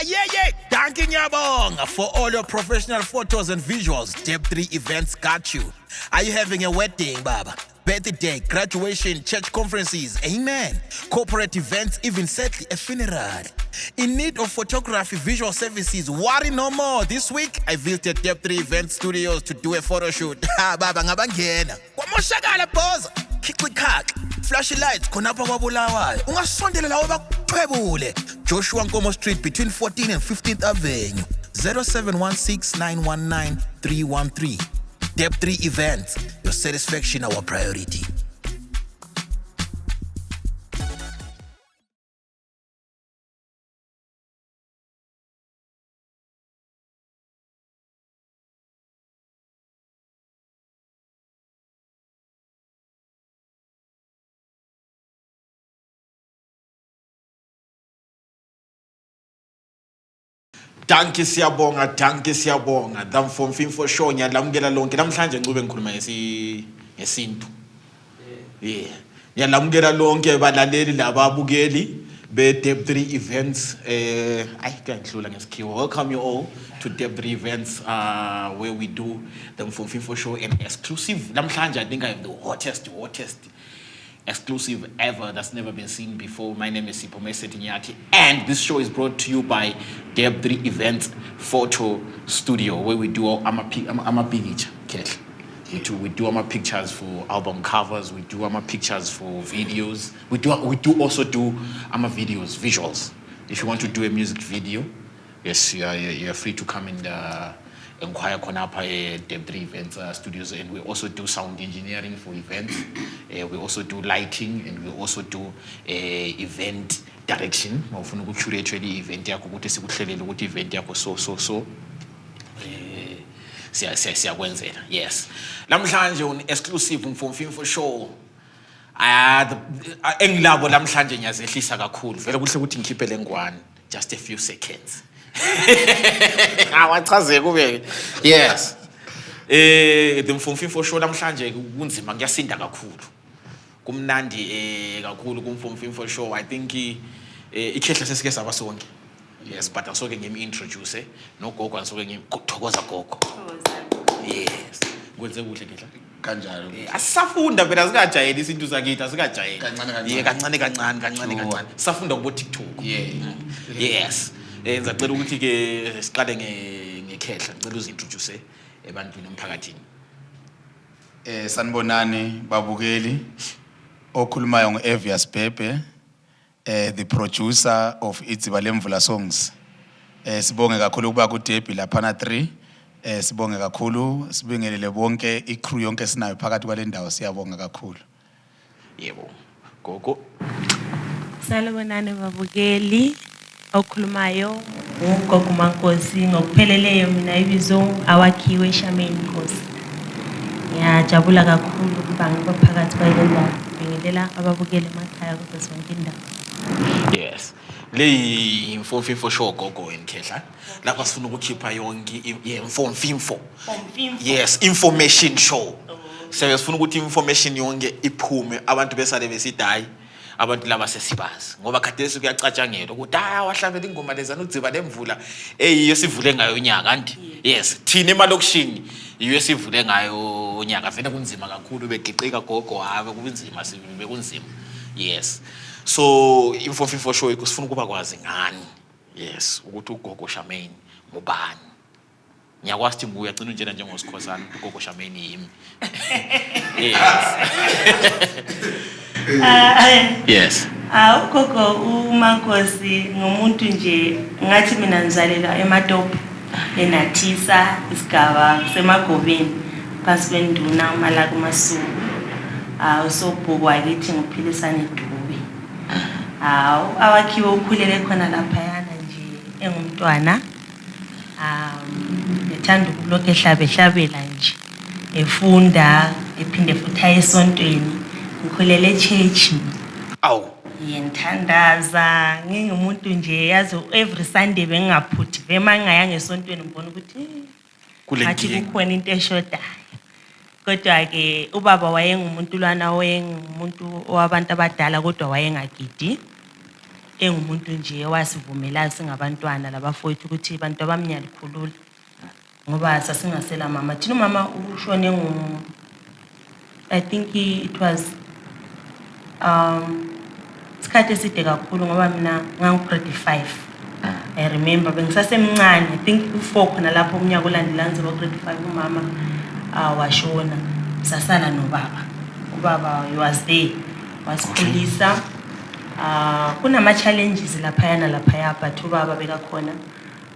Yeah. Thank you, Nyabong. For all your professional photos and visuals, Deb3 Events got you. Are you having a wedding, Baba? Birthday, graduation, church conferences, amen. Corporate events, even sadly a funeral. In need of photography, visual services, worry no more. This week, I visited Deb3 Event Studios to do a photo shoot. Ha, Baba, ngabangena. Kwamoshakala pose. Kikwikak. Flashy lights, konapa wabulawayo. Ungasondela lawo bakuthwebule. Joshua Nkomo Street between 14th and 15th Avenue. 0716 919 313. Deb3 Events, your satisfaction our priority. Danke siyabonga. Dam from film for show ngiyalamukela lonke namhlanje ngicube ngikhuluma ngesintu. Yeah. Ngiyalamukela lonke balaleli lababukeli be Deb3 Events ayikandlula ngesikhiwo. Welcome you all to Deb3 Events where we do the film for show and exclusive. Namhlanje I think I have the hottest exclusive ever that's never been seen before. My name is Sipho Setinyati, and this show is brought to you by Deb3 Events Photo Studio, where we do our pictures. We do our pictures for album covers. We do our pictures for videos. We do also do our videos, visuals. If you want to do a music video, yes, you're free to come and inquire Konapa Deb3 Events Studios, and we also do sound engineering for events. We also do lighting, and we also do event direction. Ofuna ukucurate the event yakho ukuthi sikuhlelele ukuthi event yakho so. Siyakwenzela. Yes. Namhlanje un exclusive from film for show. Engilabo namhlanje ngiyazehlisa kakhulu. Vele kuhle ukuthi ngikhiphele ngwane just a few seconds. Yes. The mfumfi for sure namhlanje kunzima ngiyasinda kakhulu. Kumnandi kakhulu kumfumfi for sure. I think ikhehla sesike saba sonke. Yes, but asoke ngimi-introduce nogogo asoke ngimthokoza gogo. Yes. Kwenze kuhle khehla. Kanjalo. Asafunda phela sikajayeli izinto zakithi asikajayeli. Kancane. Safunda kubo TikTok. Yeah. Yes. Ngicela ukuthi ke siqale ngekhehla ngicela uzintroduce ebantwini emphakathini. Sanibonani babukeli okhulumayo ngoEvius Bhebhe, the producer of Idziba Lemvula Songs. Sibonge kakhulu ukuba ku Debhi lapha na 3. Sibonge kakhulu, sibingelele bonke icrew yonke sinayo phakathi kwale ndawo, siyabonga kakhulu. Yebo. Gogo. Salibonani babukeli okhulumayo ugogo Mankosi ngokupheleleyo mina ibizo awakhiwe Shameni Nkosi. Ngiyajabula kakhulu ukuba ngibe phakathi kwale ndawo, ngibingelela ababukeli emakhaya kuzo zonke indawo. Yes. Le mfumfi for sure gogo enkhehla. Lapha sifuna ukukhipha yonke mfumfi. Yes, information show. Sifuna ukuthi information yonke iphume abantu besale besidayi. Abantu laba sesibazi ngoba khathesi kuyacatshangelwa ukuthi wahlabela ingoma lezana udziba lemvula eyiyo sivule ngayo unyaka kanti yes thina emalokishini yiyo sivule ngayo unyaka vele kunzima kakhulu begiqika gogo habe kubinzima sibe kunzima. Yes, so imfumfi for sure kusifuna ukuba kwazi ngani. Yes, ukuthi ugogo Shameni ngubani. Ngiyakwazi ukuthi nguye agcina njena njengosikhosana ugogo Shameni yimi. Yes. Ugogo uMankosi ngumuntu nje ngathi mina ngizalela eMatopo eNathisa isigaba semagobeni phansi kwenduna uMalaka uMasuku. Usobhuku wakithi nguphilisane Dube. Awakhiwe ukhulele khona lapha yana nje engumntwana. Ethanda ukulokhe ehlabela nje efunda ephinde futhi ayesontweni. Ngikhulele church. Aw. Ngiyenthandaza ngingumuntu nje yazo every Sunday bengaphuthi vema ngaya ngesontweni ngibona ukuthi athi kukhona into eshodayo. Kodwa ke ubaba wayengumuntu lwana wayengumuntu wabantu abadala kodwa wayengagidi. engumuntu nje wasivumelayo singabantwana labafowethu ukuthi abantu abamnyali khulula ngoba sasingasela mama thina mama ushone I think it was isikhathi eside kakhulu ngoba mina ngangu-grade 5 I remember bengisasemncane I think u4 khona lapho umnyaka olandelayo ngizoba grade 5 umama washona sasala nobaba ubaba was there wasikhulisa kunama challenges laphaya but ubaba bekakhona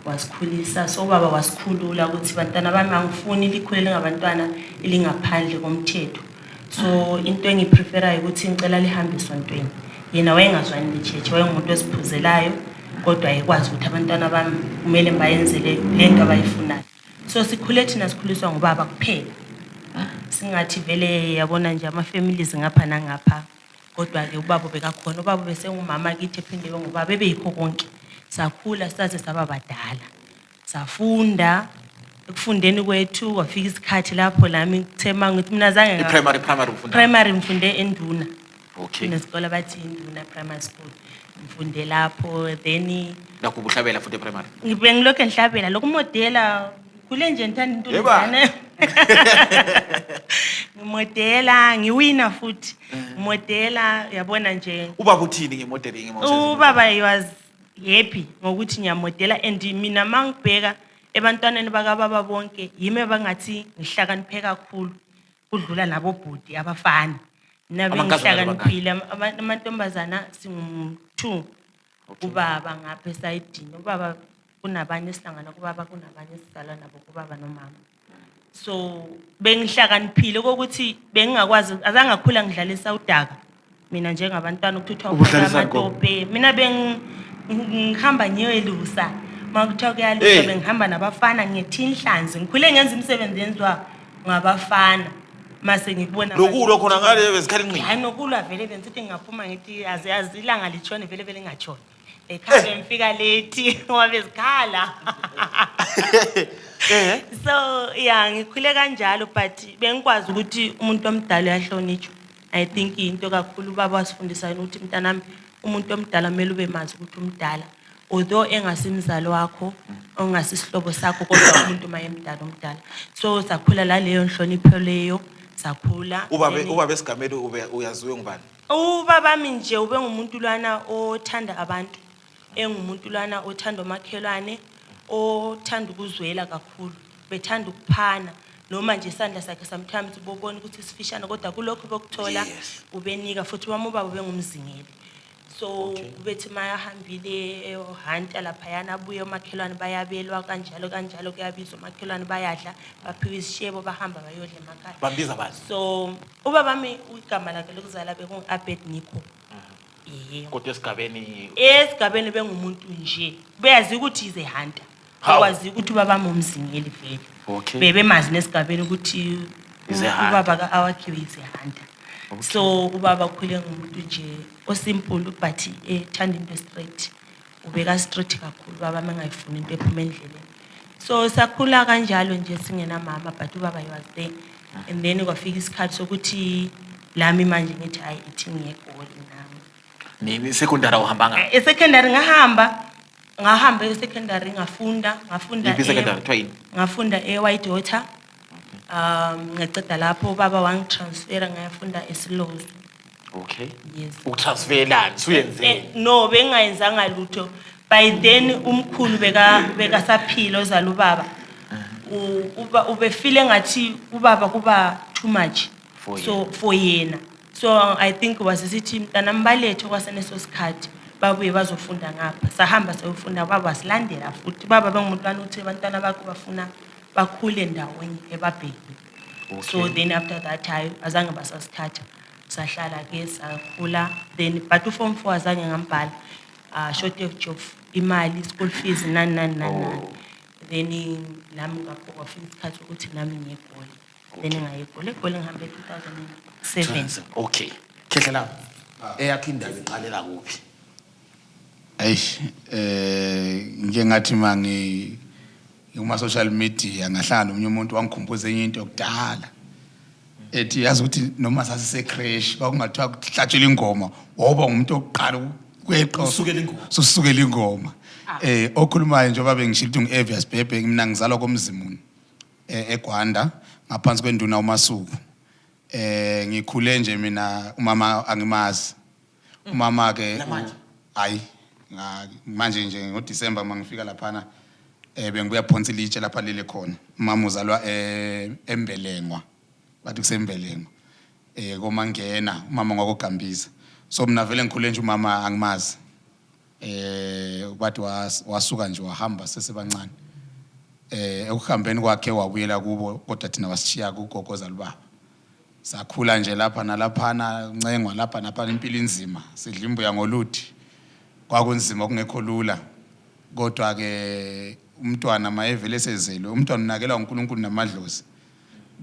wasikhulisa so ubaba wasikhulula ukuthi bantwana bami angifuni likhulele ngabantwana elingaphandle komthetho so into engipreferayo ukuthi ngicela lihambe esontweni yena wayengazwani necheche wayengumuntu osiphuzelayo kodwa ayikwazi ukuthi abantwana bami kumele bayenzele lento abayifunayo so sikhule thina sikhuliswa ngobaba kuphela singathi vele yabona nje ama families ngapha nangapha kodwa ke ubaba bekakhona ubaba bese ngumama kithi ephinde ngobaba bebeyikho konke sakhula saze saba badala safunda ekufundeni kwethu kwafika isikhathi lapho lami ngithema ngithi mina zange primary ngifunde eNduna okay nesikole bathi eNduna primary school ngifunde lapho then nakubuhlabela futhi primary ngibengilokho enhlabela lokumodela kule nje ngithanda intombazane ngimodela ngiwina futhi modela yabona nje ubaba uthini ngemodeling ubaba was happy ngokuthi ngiyamodela and mina mangibheka ebantwaneni bakababa bonke yime bangathi ngihlakaniphe kakhulu kudlula nabo bhuti abafana nabe ngihlakaniphile amantombazana singu2 ubaba ngapha esayidini ubaba kunabanye sihlangana kubaba kunabanye sidala nabo kubaba nomama so bengihlakaniphile ukuthi bengingakwazi azangakhula ngidlalisa udaka mina njengabantwana ukuthuthwa kwamantope mina ngihamba ngiyoyelusa makuthiwa kuyalusa bengihamba nabafana ngethi inhlanzi ngikhule ngenza imisebenzi yenziwa ngabafana mase ngikubona lokulo khona ngale bezikhali nqini hayi nokulwa vele benzithi ngingaphuma ngithi azilanga litshone vele ngachona ekhaya ngifika late ngoba bezikhala so yeah ngikhule kanjalo but bengikwazi ukuthi umuntu omdala uyahlonitshwa I think into kakhulu baba wasifundisa ukuthi mntanami umuntu omdala kumele ube mazi ukuthi umdala although engasimzalo wakho ongasisihlobo sakho kodwa umuntu umdala so sakhula la leyo nhlonipho leyo sakhula uba besigameli uyaziwe ngubani ubaba mi nje ube ngumuntu lwana othanda abantu engumuntu lwana othanda omakhelwane othanda ukuzwela kakhulu bethanda ukuphana noma nje isandla sakhe sometimes ubobona ukuthi sifishana kodwa kulokho bokuthola ubenika futhi wami ubaba ubengumzingeli so bethi mayahambile ehunt lapha yana abuye omakhelwane bayabelwa kanjalo kuyabizwa omakhelwane bayadla baphiwa isishebo bahamba bayodla emakhaya bambiza abantu so ubaba mi igama lakhe lokuzala bekungu-Abednego kodwa esigabeni bengumuntu nje beyazi ukuthi is a hunter akwazi ukuthi ubaba umzingeli vele bebemazi nesigabeni ukuthi ubaba ka-awakhiwe is a hunter so ubaba ukhule ngumuntu nje osimple but ethanda into straight ubeka straight kakhulu baba mangayifuni into ephuma endleleni so sakhula kanjalo nje singena mama but ubaba was there and then kwafika isikhathi sokuthi lami manje ngithi hayi ithi ngiyegoli nami nini secondary uhamba ngapi secondary ngahamba secondary ngafunda ngafunda eWhite Water ngaceda lapho baba wangitransfera ngayafunda eSlozi okay yes utransferlani uyenze no bengayenzanga lutho by then umkhulu beka saphila ozala ubaba ubefile ngathi ubaba kuba too much for yena so I think wasisithi mntanambaletho kwaseneso sikhathi babuye bazofunda ngapha sahamba sayofunda baba silandela futhi baba bengumuntu uthi abantwana bakho bafuna bakhule ndawonye ebabheki so then after that time azange basasithatha sahlala ke sakhula then but uform 4 azange ngambhala shortage of imali school fees nani then nami ngapho kwafika isikhathi ukuthi nami ngiyegoli then ngayegoli ngihambe 2007 okay khehla la eyakho indaba iqalela kuphi ngike ngathi mangi kuma social media ngahlangana nomunye umuntu wangikhumbuza enye into yokudala ethi yazi ukuthi noma sasise crash kwakungathiwa kuhlatshela ingoma woba umuntu oqala Usukela ingoma. Susukela ingoma. Okhulumayo njengoba bengishilo ukuthi ngiEvias Bhebhe mina ngizalwa koMzimuni eGwanda ngaphansi kwenduna uMasuku. Ngikhule nje mina umama angimazi. Umama ke hayi manje nje ngoDisemba mangifika laphana bengibuya Phonsi Litshe lapha lele khona. Umama uzalwa eMbelengwa. Bathi kusembelengwa. Komangena umama ngwakoGambiza. So mina vele ngikhule nje umama angimazi. Bathi wasuka nje wahamba sesebancane. Ekuhambeni kwakhe wabuyela kubo kodwa thina wasishiya kugogoza libaba. Sakhula nje lapha nalaphana ncengwa lapha napha impilo inzima sidla imbuya ngoluthi kwakunzima kungekho lula kodwa ke umntwana mayevele sezelwe umntwana unakelwa uNkulunkulu namadlozi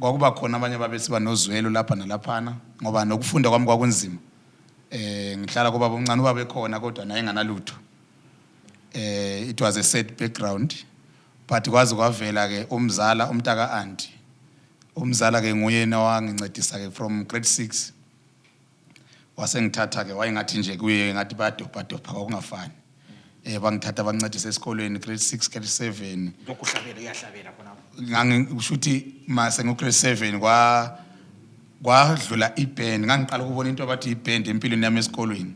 kwakuba khona abanye babesiba nozwelo lapha nalaphana ngoba nokufunda kwami kwakunzima ngihlala kuba bomncane ubaba ekhona kodwa naye enganalutho it was a sad background but kwazi kwavela ke umzala umntaka auntie umzala ke nguyena wangincedisa ke from grade 6 wasengithatha ke wayengathi nje kuye ngathi badopha kwakungafani bangithatha bancedisa esikolweni grade 6 grade 7 lokuhlabela uyahlabela khona ngangishuthi mase ngo grade 7 kwadlula iband ngangiqala ukubona into abathi iband empilweni yami esikolweni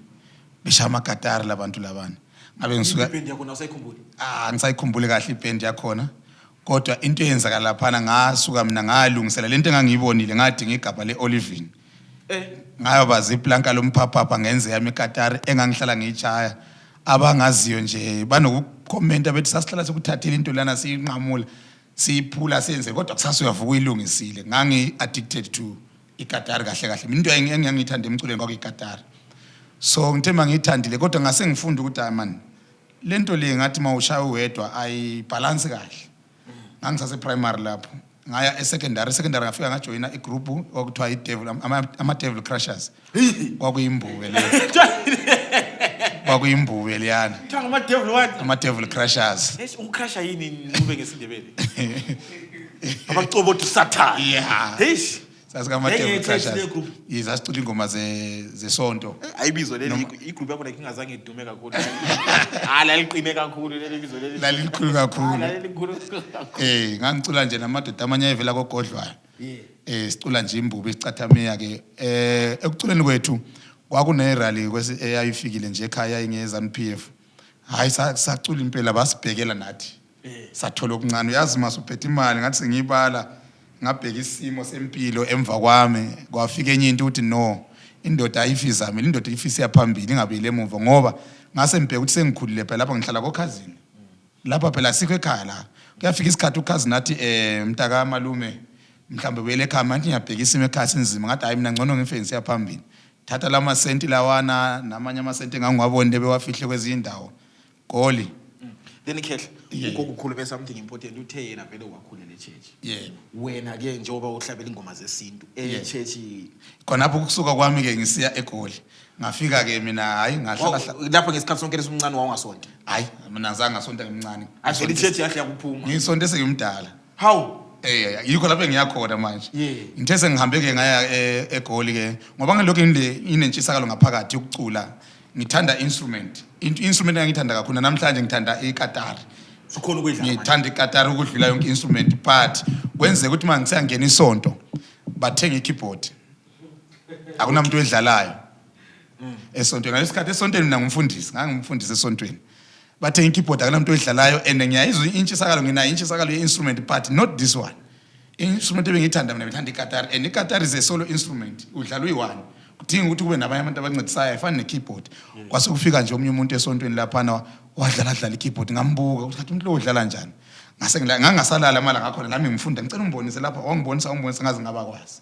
beshaya amagatari labantu labana ngabe ngisuka iband yakho nawusayikhumbula ngisayikhumbule kahle iband yakhona kodwa into eyenzakala laphana ngasuka mina ngalungisela lento engangiyibonile ngadinga igabha leOlivine ngayo baziplanka lomphapha ngenze yami ikatari engangihlala ngiyijaya abangaziyo nje banokucomment bethi sasihlala sikuthathile into lana siyinqamula siyiphula senze kodwa kusasa uyavuka uyilungisile ngangi addicted to ikatari kahle into engiyangithanda emculweni kwakuyikatari so ngithemba ngiyithandile kodwa ngase ngifunda ukuthi man lento le ngathi mawushaya uwedwa ayibalance kahle ngangisase primary lapho ngaya secondary ngafika ngajoina igroup okuthiwa iDevil ama Devil Crushers kwakuyimbuwe le kwakuyimbuwe leyana thanga ama Devil what ama Devil Crushers ucrusha yini ube ngesindebele abacobothi Satan yeah eish sasika ama Devil Crushers yizasicula ingoma zesonto ayibizo leli igroup yakho ngingazange idume kakhulu la liqine kakhulu leli bizo leli la likhulu kakhulu ngangicula nje namadoda amanye evela kogodlwayo sicula nje imbubu isicathamiya ke ekuculeni kwethu kwakune rally eyayifikile nje ekhaya ingeZANU-PF hayi sacula impela basibhekela nathi sathola okuncane uyazi masuphethe imali ngathi sengiyibala ngabheka isimo sempilo emva kwami kwafika enye into uthi no indoda ayifisa mina indoda ifisa yaphambili ingabile emuva ngoba ngase ngibheka ukuthi sengikhulile phela lapha ngihlala kokhazini lapha phela sikho ekhaya la kuyafika isikhathi ukhazini nathi mntaka malume mhlambe wele ekhaya manje ngiyabheka isimo ekhaya sinzima ngathi hayi mina ngcono ngifensi yaphambili thatha lama senti lawana namanye amasenti engangwabonde bewafihle kwezindawo goli then ikhehla ukukhuluma something important uthe yena vele wakhulela eChurch wena ke njengoba uhlabela ingoma zesintu eChurch khonapho ukusuka kwami ke ngisiya eGoli ngafika ke mina hayi ngahlala lapho ngesikhathi sonke lesumncane wawungasonto hayi mina ngizange ngasonto ngimncane avele iChurch yahle yakuphuma ngisonto sengimdala how yikho lapho engiyakhona manje ngithe sengihambe ke ngaya eGoli ke ngoba ngelokho inentshisakalo ngaphakathi ukucula ngithanda instrument engithanda kakhulu namhlanje ngithanda ikatari sikhona ukudlala ngithanda ikatari ukudlula yonke instrument but kwenze ukuthi manje ngisangena isonto bathenga ikeyboard akunamuntu edlalayo esontweni ngalesikhathi esontweni mina ngumfundisi ngangimfundisi esontweni bathenga ikeyboard akunamuntu edlalayo and ngiyayizwa intshisakalo nginayo intshisakalo ye-instrument but not this one instrument ebengiyithanda mina ngithanda ikatari and ikatari is a solo instrument udlala uyi-one kudinga ukuthi kube nabanye abantu abancedisayo efana nekeyboard kwase kufika nje omunye umuntu esontweni laphana wadlala ikeyboard ngambuka ukuthi umuntu lo udlala njani ngase ngangasalala mala ngakhona nami ngifunda ngicela umbonise lapha wangibonisa ngaze ngaba kwazi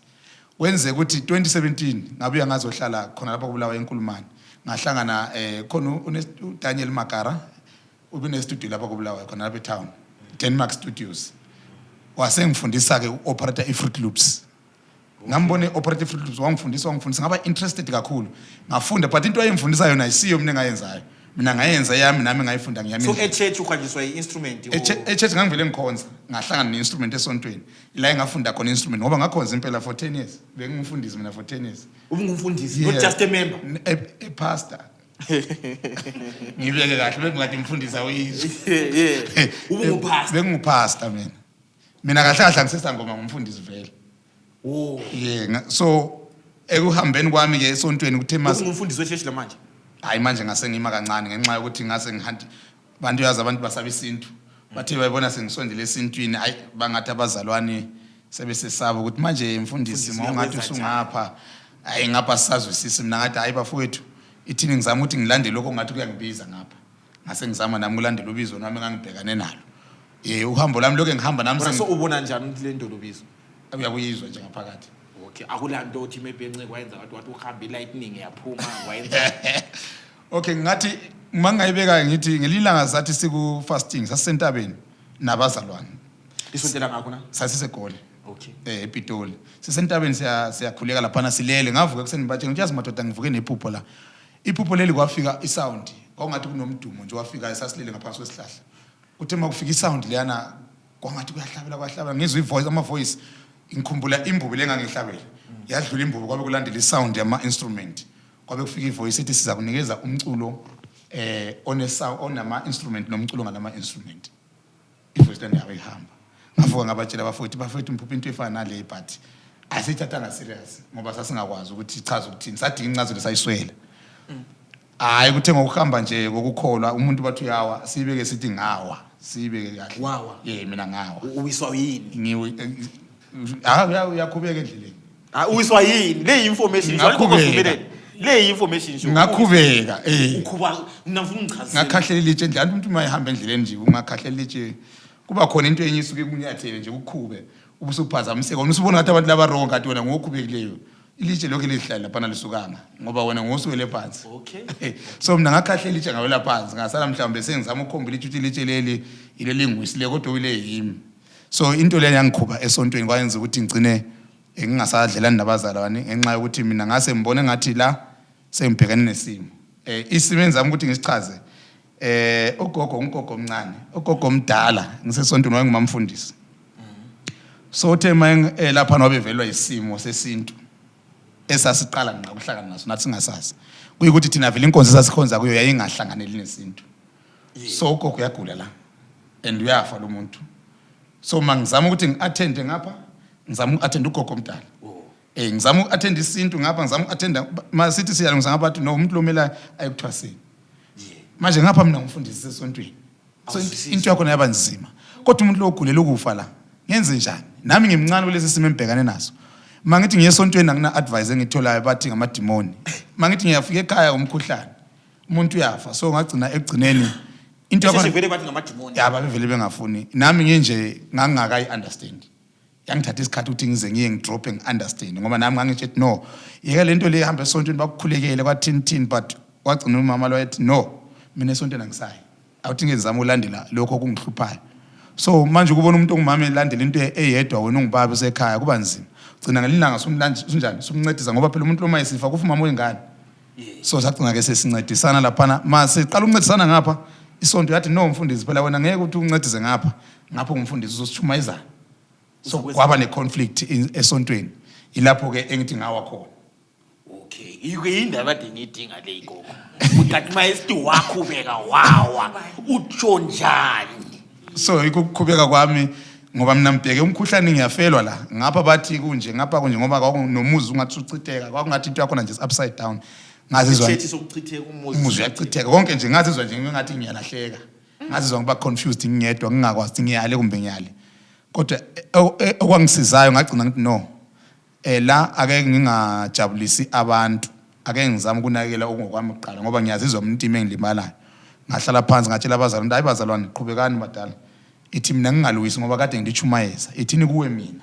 wenze ukuthi 2017 ngabuya ngazohlala khona lapha kubulawa eNkulumane ngahlangana khona uDaniel Magara ubine studio lapha kubulawa khona lapha eTown Denmark Studios wasengifundisa ke operator iFruit Loops ngambone operative Fruit Loops wangifundisa ngaba interested kakhulu ngafunda but into ayimfundisa yona isiyo mina engayenzayo mina ngayenza yami nami ngayifunda ngiyami so eChurch ukhanjiswa iinstrument eChurch ngangivele ngikhonza ngahlangana neinstrument esontweni la engafunda khona instrument ngoba ngakhonza impela for 10 years bengimfundisi mina for 10 years ubungumfundisi not just a member a pastor ngibeke kahle bengingathi mfundisa uyizwe Ubungupastor. bengupastor mina kahle kahle ngisesangoma ngumfundisi vele so ekuhambeni kwami ke esontweni kuthe Ungumfundisi wesheshi lamanje. hayi manje ngase ngima kancane ngenxa yokuthi ngase ngihandi abantu yazi abantu basaba isintu bathe bayibona sengisondele esintwini hayi bangathi abazalwane sebesesaba ukuthi manje mfundisi mongathi usungapha hayi ngapha sisazwisisa mina ngathi hayi bafowethu ithini ngizama ukuthi ngilande lokho ngathi kuyangibiza ngapha ngase ngizama nami ulandela ubizo nami ngangibhekane nalo uhambo lami lokho engihamba nami So ubona njani ukuthi le ndolobizo? uyakuyizwa nje ngaphakathi. Okay, akulanto uthi maybe enceke wayenza wathi uhambe lightning yaphuma wayenza. Okay, ngathi mangayibeka ngithi ngelilanga sathi siku fasting sasentabeni nabazalwane. Isontela ngakho na? Sasisegoli. Okay. ePitoli. Sisentabeni siyakhuleka lapha silele ngavuka kuseni bathi ngiyazi madoda ngivuke nephupho la. Iphupho leli kwafika isound. Kwakungathi kunomdumo nje wafika esasilele ngaphansi kwesihlahla. Uthe makufika isound leyana kwangathi kuyahlabela ngizwe ivoice ama-voice ngikhumbula imbubu lengangihlabela. Yadlula imbubu kwabe kulandela isound yama-instrument. Kwabe kufika ivoice ethi siza kunikeza umculo onama instrument nomculo ngalama instrument. Ivoice lena yabe ihamba. Ngavuka ngabatshela bafowethu mphupho into efana nale but asithathanga serious ngoba sasingakwazi ukuthi ichaze ukuthini sadinga incazelo sayiswela. Hayi kuthe ngokuhamba nje ngokukholwa umuntu bathu yawa sibeke sithi ngawa sibeke kahle. Wawa. Mina ngawa. Uwiswa yini? Uyakhubeka endleleni. Uwiswa yini? Le information le information nje. Ngakhubeka Ukhuba ngifuna ungichazele. Ngakhahlela ilitshe endleleni umuntu mayihamba endleleni nje ungakhahlela ilitshe kuba khona into enye isuke kunyathele nje ukukhube ubusuphazamiseka wena usubona ngathi abantu laba wrong kanti wena ngokhubekileyo ilitshe lokho lihlala lapha nalisukanga ngoba wena ngosuwele phansi. Okay. So mina ngakhahlela ilitshe ngawela phansi ngasala mhlawumbe sengizama ukukhombela ukuthi ilitshe leli ilelingwisile kodwa uyile yimi. So into le yangikhuba esontweni kwayenza ukuthi ngicine ngingasadlelani nabazalwane ngenxa yokuthi mina ngase ngibone ngathi la sengibhekene nesimo. Isimo enzama ukuthi ngisichaze ugogo omncane ugogo omdala ngisesontweni wayengumamfundisi. So uthe manje lapha nobevelwa isimo sesintu esasiqala ngaqakuhlangana naso nathi singasazi kuyikuthi thina vele inkonzo sasikhonza kuyo yayingahlanganeli nesintu. So ugogo uyagula la and uyafa lo muntu. So mangizama ukuthi ngiattende ngapha ngizama uattend ugogo omdala. Ngizama uattend isintu ngapha ngizama uattend masithi siyalungisa ngabantu no umuntu lomela ayikuthwaseni. Manje ngapha mina ngumfundisi sesontweni. So into yakho yaba nzima. Kodwa umuntu lo ogulela ukufa la ngenze njani? Nami ngimncane kulesi simo embhekane naso. Mangithi ngiyesontweni angina advice engitholayo bathi ngamademoni. Mangithi ngiyafika ekhaya umkhuhlane. Umuntu uyafa. So ngagcina ekugcineni into yakho vele bathi ngamademoni. Yaba bevele bengafuni. Nami nginje ngangakayi understand. Yangithatha isikhathi ukuthi ngize ngiye ngidrop ngi-understand ngoba nami ngangithi no yeke lento le ihamba esontweni bakukhulekele kwathini but wagcina umama lo ethi no mina esontweni angisayi awuthi ngezama ulandela lokho kungihluphayo. So manje kubona umuntu ongumama elandela into eyedwa wena ungubaba usekhaya kuba nzima. Ugcina ngelilanga sunjani sumncedisa ngoba phela umuntu loma isifa kufa umama wengane. So sagcina ke sesincedisana laphana mase qala ukuncedisana ngapha isonto yathi no mfundisi phela wena ngeke ukuthi uncedise ngapha ngumfundisi uzosithumayizana. So kwaba ne-conflict esontweni ilapho ke engithi ngawa khona. Okay, yindaba kade ngidinga le igogo uthi mayesithi wakhubeka wawa utsho njani? So ikukhubeka kwami ngoba mina mbheke umkhuhlane ngiyafelwa la ngapha bathi kunje ngapha kunje ngoba kwakunomuzi ungathi ucitheka kwakungathi into yakho nje upside down ngazizwa ithethi sokuchitheka umuzi uyachitheka konke nje ngazizwa nje ngathi ngiyalahleka ngazizwa ngiba confused ngiyedwa ngingakwazi ukuthi ngiyale kumbe ngiyale. Kodwa okwangisizayo ngagcina ngithi no la ake ngingajabulisi abantu ake ngizama ukunakekela okungokwami kuqala ngoba ngiyazizwa umuntu engilimayo. Ngahlala phansi ngatshela abazalwane hayi bazalwane qhubekani badala ithi mina ngingalwisi ngoba kade ngilichumayeza ithini kuwe mina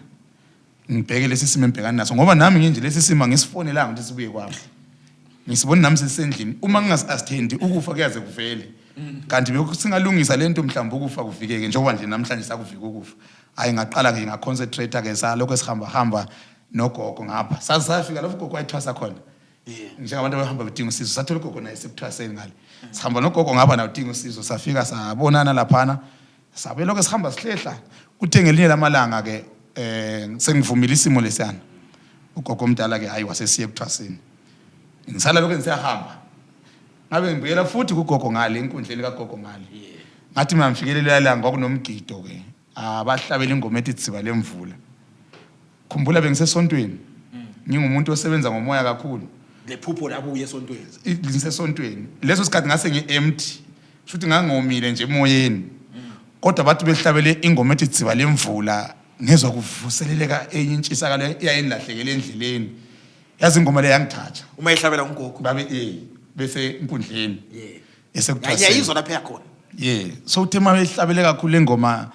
ngibheke lesi simo embhekana naso ngoba nami nginje lesi simo ngisifonelanga ukuthi sibuye kwami ngisibona nami sesendlini uma ngingasi-attend ukufa kuyaze kuvele kanti besingalungisa lento mhlawumbe ukufa kuvikeke njengoba nje namhlanje sakuvika ukufa hayi ngaqala ke ngaconcentrate ke salokho esihamba nogogo ngapha sasafika lapho ugogo wayithwasa khona njengabantu abahamba bedinga usizo sathola ugogo naye sebuthwaseni ngale sihamba nogogo ngapha na udinga usizo safika sabonana laphana sabe lokho sihamba sihlehla kuthe ngelinye lamalanga ke sengivumile isimo lesiyana ugogo omdala ke hayi wasesiye ebuthwaseni ngisala lokho ngisiyahamba ngabe ngibuyela futhi kugogo ngale enkundleni kagogo ngale ngathi mamfikelela la ngokunomgido ke abahlabela ingoma ethi Idziba lemvula khumbula bengisesontweni ngingumuntu osebenza ngomoya kakhulu lephupho labuye esontweni ngisesontweni leso sikhathi ngase ngi-empty futhi ngangomile nje emoyeni kodwa bathi behlabele ingoma ethi Idziba lemvula ngezwe kuvuseleleka enye intshisakalo eyayinilahlekele endleleni yazi ingoma le yangithatha uma ehlabela ugogo babe bese inkundleni yayizwa lapha yakhona so uthema behlabele kakhulu engoma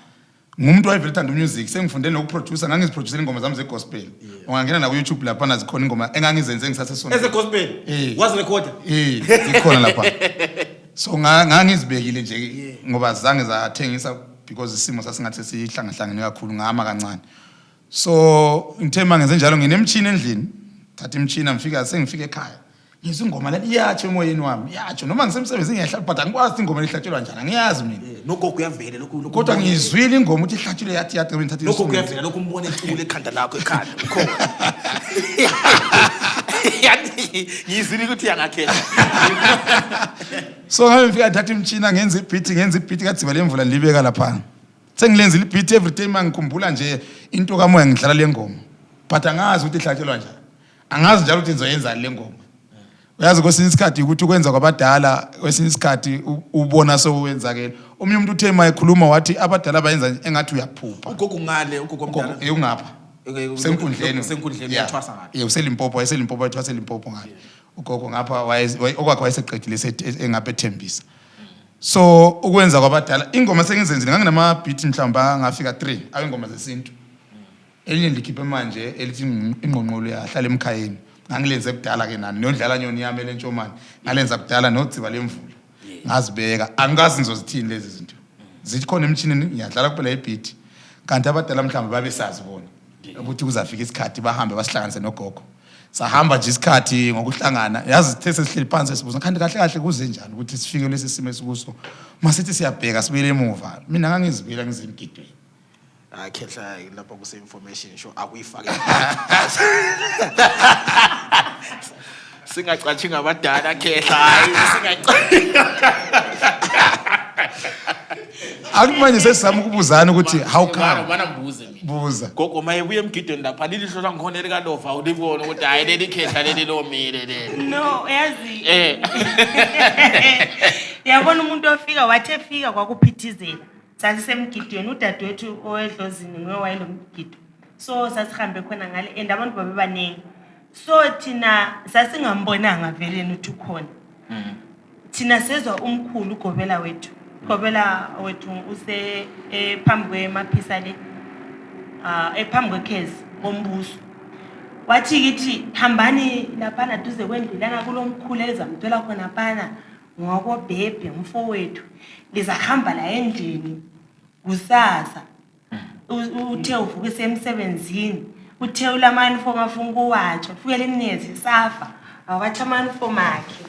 ngumuntu wayevele ethanda umusic sengifundele nokuproducer ngangiziproducela ingoma zami zegospel ungangena na ku YouTube lapha nazikhona ingoma engangizenze ngisasesonto ezegospel wazi recorder ikhona lapha so ngangizibekile nje ngoba zange zathengisa because isimo sasingathi sihlangahlangene kakhulu ngama kancane so ngithema ngenze njalo nginemtshini endlini thatha imtshini ngifika sengifika ekhaya ngizwe ingoma la iyatsho emoyeni wami yatsho noma ngisemsebenzini ngiyahla but angikwazi ingoma lihlatshelwa njani angiyazi mina nogogo uyavela lokhu kodwa ngizwile ingoma uthi ihlatshelwe yathi ngithatha lokho kuyavela lokhu umbone ecule ekhanda lakho ekhanda ukhona yathi ngizwile ukuthi yangakhetha so ngabe ngifika thatha imtshina ngenza ibeat kaDziba lemvula nilibeka lapha sengilenza ibeat every time ngikhumbula nje into kamoya ngidlala lengoma but angazi ukuthi ihlatshelwa njani angazi njalo ukuthi ngizoyenza le ngoma uyazi kwesinye isikhathi ukuthi ukwenza kwabadala kwesinye isikhathi ubona sowenzakela omunye umuntu uthe mayekhuluma wathi abadala bayenza engathi uyaphupha ugogo ngale ugogo mdala ungapha senkundleni yathwasa ngale uselimpopo ethwasa elimpopo ngale ugogo ngapha okwakhe wayeseqedile engapha ethembisa so ukwenza kwabadala ingoma sengizenzile nganginama beat mhlawumbe ngafika 3 awengoma zesintu elinye likhiphe manje elithi ingqonqolo yahlala emkhayeni ngangilenze kudala ke nani nodlala nyoni yami lentshomane ngalenza kudala noDziba lemvula ngazibeka angazi ngizozithini lezi zinto zithi khona emchinini ngiyadlala kuphela ibeat kanti abadala mhlawumbe babesazi bona ukuthi kuzafika isikhathi bahambe basihlanganise nogogo sahamba nje isikhathi ngokuhlangana yazi sithe sesihleli phansi sibuza kanti kahle kahle kuze njani ukuthi sifike lesi simo esikuso masithi siyabheka sibuyele emuva mina ngangizibela ngizimgidweni khehla lapha kuse information show akuyifake singacathi ngabadala khehla hayi singacathi akumanje sesizama ukubuzana ukuthi how come bana mbuze mina buza gogo maye buye emgidweni lapha lilihlo langikhona likaLova ulibona ukuthi hayi leli khehla leli lomile leli no yazi yabona umuntu ofika wathi efika kwakuphithizela sasisemgidweni udadewethu owedlozini ngowayelomgido so sasihambe khona ngale and abantu babebaningi so thina sasingambonanga vele ukuthi ukhona thina sezwa umkhulu uGobela wethu use phambi kwemaphisa le ephambi kwekhezi kombuso wathi kithi hambani lapha duze kwendlelana kulomkhulu ezamthola khona phana ngokobhebhe umfowethu lizahamba la endlini kusasa uthe uvuka esemsebenzini uthe ulamani form afuna ukuwatsha ufike lemnyezi safa awathi amani form akhe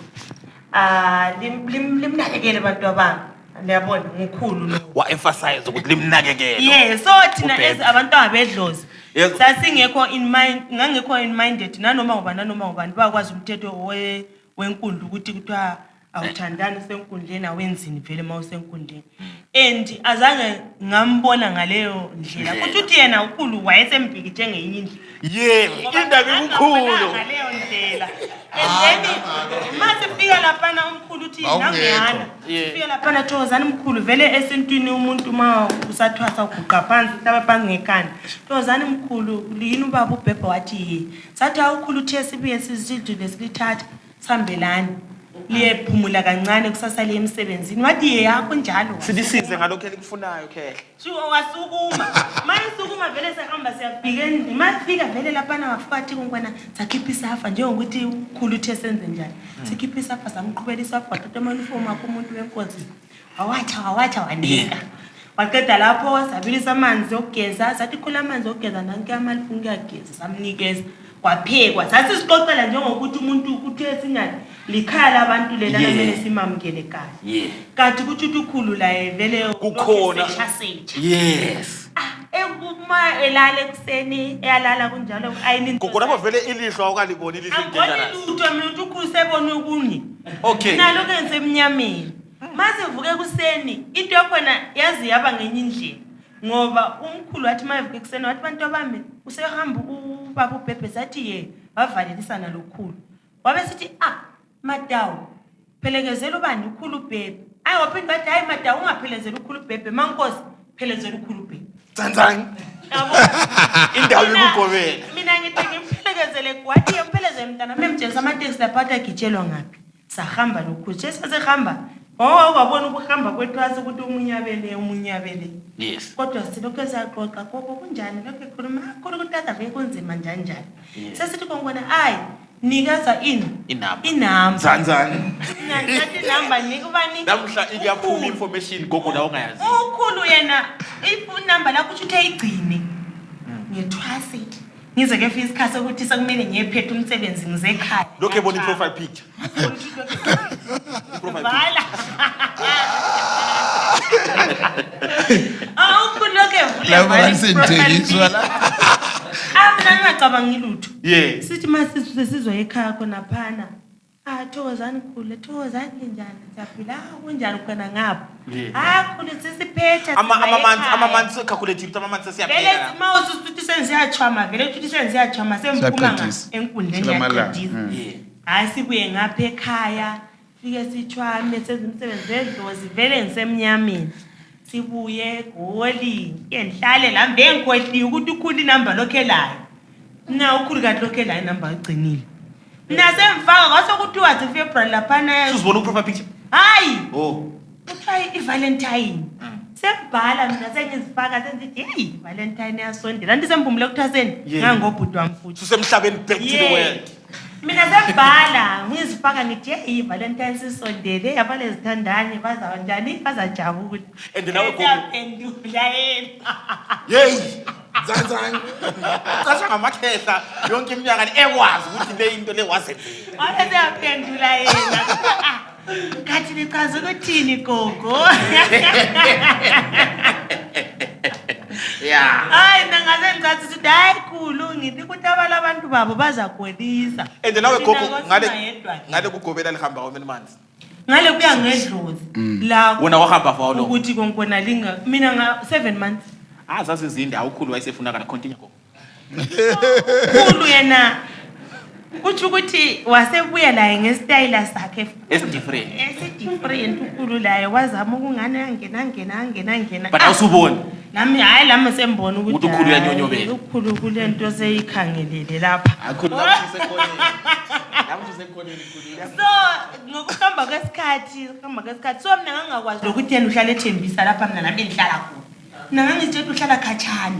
limnakekele abantu abanga liyabona ngikhulu lo wa emphasize ukuthi limnakekele yes so thina as abantu abedlozi sasingekho in mind ngangekho in minded nanoma ngubani bakwazi umthetho wenkundla ukuthi kuthiwa awuthandani senkundleni awenzini vele mawusenkundleni and azange ngambona ngaleyo ndlela kuthi uthi yena ukhulu wayesembhikithe ngenye indlela indaba enkulu ngaleyo ndlela and then mase fika lapha umkhulu uthi nangiyana fika lapha Thokozani mkhulu vele esintwini umuntu ma usathwasa uguqa phansi hlaba phansi ngekhanda Thokozani mkhulu yini ubaba uBhebhe wathi sathi awukhulu uthe sibuye sizidlu lesilithatha sihambelani liyephumula kancane kusasa le emsebenzini wathi yakho njalo sidisize ngalokho elikufunayo khehla sho wasukuma manje sukuma vele sehamba siyafika endlini mafika vele lapha ngafukathi konkwana sakhipha isafa njengokuthi ukhulu uthe senze njani sikhipha isafa samqhubela isafa wathatha amanifomu akho umuntu wenkosi awatha wanika waqeda lapho sabilisa amanzi okugeza sathi khula amanzi okugeza nanke amalifuni kuyageza samnikeza kwaphekwa sathi siqoqela njengokuthi umuntu uthe singathi likhaya labantu lena kumele simamukele kahle kanti kuthi ukhulu la vele kukhona yes uma elala ekuseni eyalala kunjalo ayini gogo lapho vele ilihlo awukaliboni ilihlo angiboni dangerous. lutho mina uthi ukhuse ebona okunye Okay. nalo kenze emnyameni mase vuke kuseni into yakhona yazi yaba ngenye indlela ngoba umkhulu wathi mayivuke kuseni wathi bantu abami usehamba ubaba uBhebhe sathi ye wavalelisana lokhulu wabe sithi Madawu phelekezela ubani ukhulu uBhebhe ayi waphinda wathi hayi Madawu ungaphelezela ukhulu uBhebhe mankosi phelezela ukhulu uBhebhe Tsantsang. Indawo yokugobela. mina ngithi ngimphelekezele kwathi yemphelezele mntana memtshela amateksi lapha agitshelwa ngapi sahamba lokhulu sesihamba wabona ukuhamba kwethwasi ukuthi umunyabele Yes. kodwa silokho esaxoxa gogo kunjani lokho ekhuluma khona ukuthi adabe kunzima njani sesithi kongona ayi nikeza inamba Tsantsang. ngathi inamba nikubani Namhla iyaphuma information gogo la ungayazi. ukhulu yena inamba lakho uthi ayigcine ngethwasi ngize ke fisa isikhathi ukuthi sekumele ngiyephethe umsebenzi ngize ekhaya Lokho ebona profile picture. Vala. Ukhulu lokho evule Labo basentekiswa la. Mina ngicabanga ngilutho. Yeah. Sithi mase sizwe ekhaya khona phana. Thokozani khulu, thokozani njani? Siyaphila kunjani khona ngapha? Khulu sisiphethe. Ama months calculative ama months Vele siyaphela. mawusuthi senziyachama, vele uthi senziyachama semphuma enkundleni yaqedisa. Hayi sibuye ngapha ekhaya. Fike sichwame sezimsebenzi wedlozi vele ngisemnyameni. Sibuye goli, enhlale la mbengikhohliwe ukuthi ukhulu inamba lokhelayo. Na ukhulu kahle lokhelayo inamba igcinile. Nasemfaka kwasokuthi wathi February laphana Sizibona profile picture. hayi Oh. uthiwa iValentine sembhala mina sengizifaka sengithi hey Valentine yasondela anti semphumule ukuthaseni ngangobhuti wami futhi Susemhlabeni back to the world. mina sembhala ngizifaka ngithi hey Valentine sisondele yabale zithandani bazawa njani bazajabula And nawe gogo yaphendula yena Hey. Tsantsang. Qasha ngamakhehla yonke iminyaka ekwazi ukuthi le into le wasenzela. Wase yaphendula yena kathi lichaza ukuthini gogo Yeah. hayi mina ngase ngicathi ukuthi hayi khulu ngithi ukuthi abantu babo bazagolisa And nawe gogo ngale ngale kugobela lihamba how many months? ngale kuya ngedlozi la Wena wahamba for how long? ukuthi konkona linga mina nga 7 months Zazizinda awukhulu wayesefuna kana continue gogo. khulu yena uthi ukuthi wasebuya la ngestyle sakhe Different. different ukhulu la wazama ukungane angena But awusubona. nami hayi lami sembona ukuthi Ukhulu uyanyonyobela. ukhulu kulento seyikhangelele lapha Akhulu lapho sekhoneni. Lapho sekhoneni khulu. so ngokuhamba kwesikhathi so mina ngangakwazi ukuthi yena uhlala ethembisa lapha mina nami engihlala khona mina ngangitshela uhlala khatshana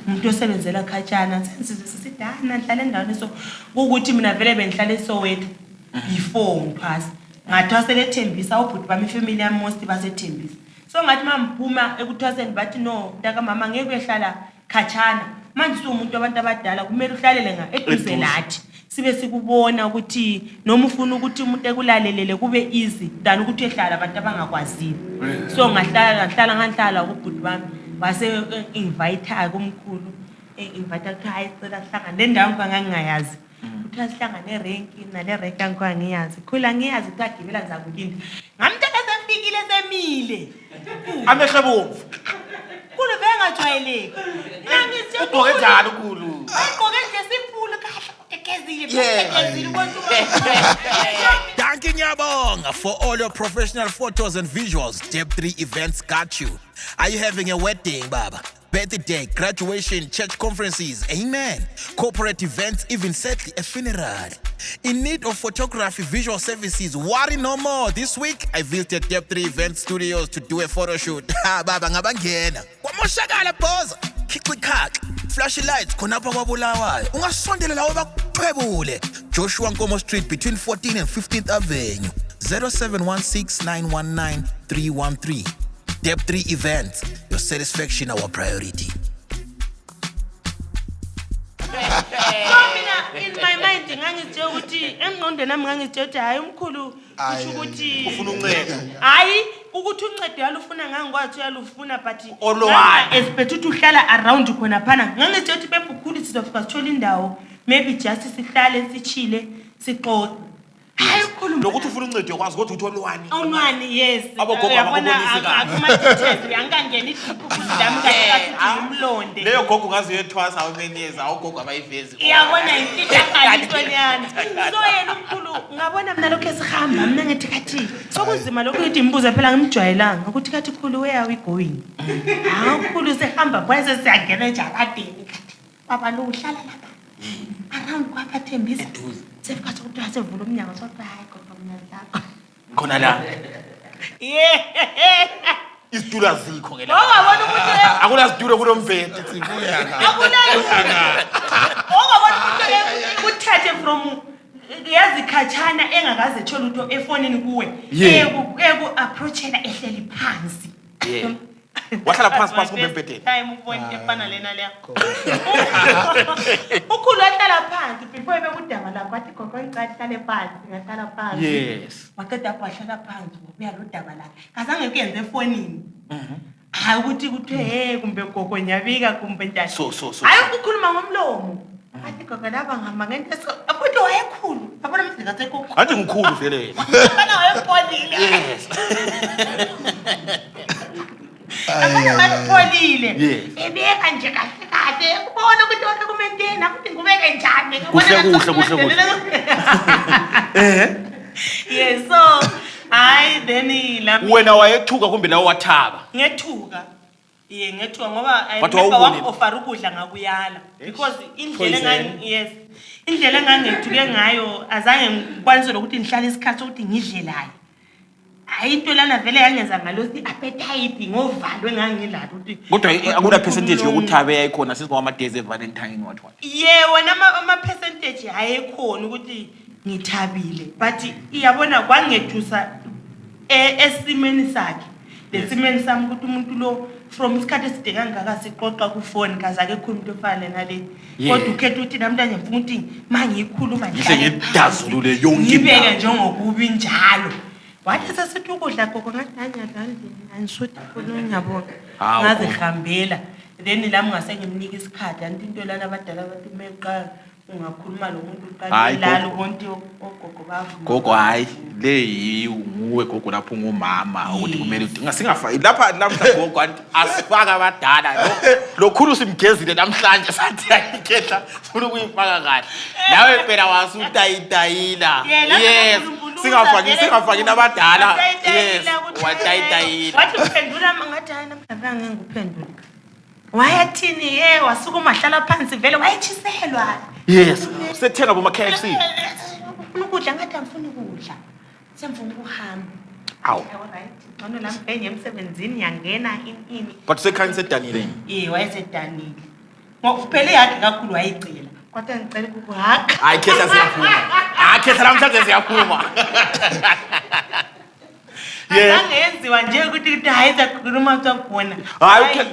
umuntu osebenzela khatshana sensisidana ngihlala endaweni so ukuthi mina vele bengihlala eSoweto before ngiphasa ngathwasela ethembisa ubhuti bami family yami most basethembisa so ngathi mamphuma ekuthwaseni bathi no mntaka mama ngeke uyehlala khatshana manje umuntu abantu abadala kumele uhlalele eduze lathi sibe sikubona ukuthi noma ufuna ukuthi umuntu ekulalelele kube easy than ukuthi ehlala abantu abangakwaziyo so ngahlala ubhuti bami wase invite kumkhulu invite ukuthi hayi cela sihlangane le ndawo ngangingayazi ukuthi asihlangane erenki nale renki angiyazi khula ngiyazi ukuthi agibela ngizakulinda ngamthatha sefikile semile Amehlo bomvu. khulu bengajwayeleki nangithi Ugqoke njalo ukhulu. ayigqoke nje simphule kahle ekezile Danke Nyabonga for all your professional photos and visuals. Step 3 Events got you. Are you having a wedding, Baba? Birthday, graduation, church conferences, amen. Corporate events, even sadly a funeral. In need of photography, visual services, worry no more. This week, I visited Step 3 Event Studios to do a photo shoot. Ha, Baba ngabangena. Kwamoshakala pose. Khiqikhaqa. Flashy lights khonapha kwaBulawayo. Ungasondela lawo bakuqhwebule. Joshua Nkomo Street between 14th and 15th Avenue. 0716919313. Step 3 Events. Your satisfaction our priority. so mina in my mind ngangithe ukuthi engqondweni nami ngangithe hayi umkhulu kusho ukuthi Ufuna uncedo. hayi ukuthi uncedo yalufuna ngangikwathi yalufuna but Olwani. expect ukuthi uhlala around khona phana ngangithi uthi bebukhulu sizofika sithola indawo maybe just sihlale sichile sixoxe hayi khuluma lokuthi ufuna uncedo yakwazi kodwa uthi olwani onwani yes Abogogo abakubonisi kahle. akumathethezi angangeni idiphu kudami kahle umlonde leyo gogo ngazi uyethwasa awumenyeza awugogo abayivezi iyabona inhlahla intonyana so yena umkhulu ngabona mina lokho esihamba mina ngithi kathi sokuzima lokho ukuthi imbuzo phela ngimjwayelanga ukuthi kathi khulu where are we going khulu sehamba bese siyangena ejaladini kathi baba lo uhlala lapha around kwaPhathembisa sefika sokuthi asevula umnyango sokuthi hayi kodwa mina lakho khona la yeah isitulo azikho ngela ongabona ukuthi akunasitulo kulombhede ongabona ukuthi uthathe from yazi khatshana engakaze thola utho efonini kuwe approachela ehleli phansi wahlala phansi kumbhedeni time ubone efana lena leya ukhulu wahlala phansi before bekudaba la kwathi gogo icala hlale phansi ngahlala phansi yes waqeda wahlala phansi ngokuya lo daba la kazange kuyenze efonini hayi ukuthi kuthe kumbe gogo nyabika kumbe njani hayi ukukhuluma ngomlomo athi gogo laba ngama ngento futhi wayekhulu yabona mhlanga sekho athi ngikhulu vele bana wayepolile yes abona bapolile ebeka nje kahle kahle kubona ukuthi wonke kumentena ukuthi ngubeke njani kuhle yes so hayi then la wena wayethuka kumbe lawo wathaba ngethuka ngethuka ngoba But wawubonile? offer ukudla ngakuyala because indlela engangethuke ngayo azange ngikwanise ukuthi ngihlale isikhathi ukuthi ngidlelayo hayi into lana vele yangenza ngalo appetite ngovalwe ngangilala ukuthi kodwa akuna percentage yokuthaba yayikhona sizingoma days eValentine what wena ama percentage hayekhona ukuthi ngithabile but iyabona kwangethusa esimeni sakhe lesimeni sami ukuthi umuntu lo from isikhathi eside kangaka siqoqa ku phone kaza ke khona into efana nale kodwa ukhetha ukuthi namhlanje ngifuna ukuthi mangiyikhuluma ngihle ngidazulule yonke ngibeke njengokubi njalo wathi sesithi ukudla gogo ngathanya landini anisuthi khona ngiyabona ngazihambela then lami ngase ngimnika isikhathi anti into lana abadala bathi meqa ungakhuluma lo muntu uqala lalo konke ogogo bavu gogo hayi le nguwe gogo lapho ngumama ukuthi kumele ngasingafaki lapha namhla gogo anti asifaka abadala lokhulu simgezile namhlanje sathi ayikhetha ufuna ukuyifaka kahle nawe phela wasutayitayila yes singafaki nabadala yes watayitayila wathi uphendula ngathi hayi namhlanje ngenguphendula wayathini wasukuma hlala phansi vele wayechiselwa yes sethenga boma KFC ufuna ukudla ngathi angifuni ukudla semfuna ukuhamba awu right ngone la mbhenye emsebenzini yangena ini but sekhanye sedanile wayesedanile ngokuphele yakhe kakhulu wayicela kodwa ngicela ukuhaka hayi khetha siyaphuma khetha namhlanje siyaphuma angenziwa nje ukuthi hayi zakhuluma sakubona hayi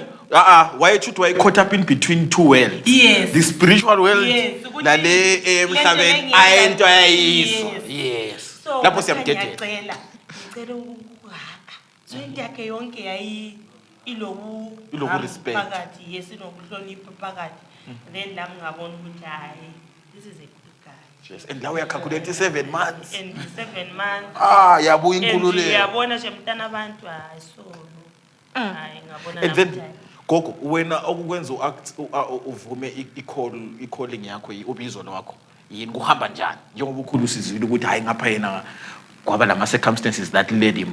wayechuthi waye caught up in between two worlds yes the spiritual world nale emhlabeni ayento yayizo yes lapho siyamdedela ngicela ukuhaka so into yakhe yonke yayi iloku respect phakathi yes inokuhlonipha phakathi then lami ngabona ukuthi hayi this is a good guy yes and lawo yakhalculate 7 months and 7 months yabuya inkululeko yabona nje mntana abantu hayi so hayi ngabona and then gogo wena okukwenza uvume i-calling yakho ubizo lwakho yini kuhamba njani njengoba ukhulu sizwile ukuthi hayi ngapha yena kwaba lama circumstances that led him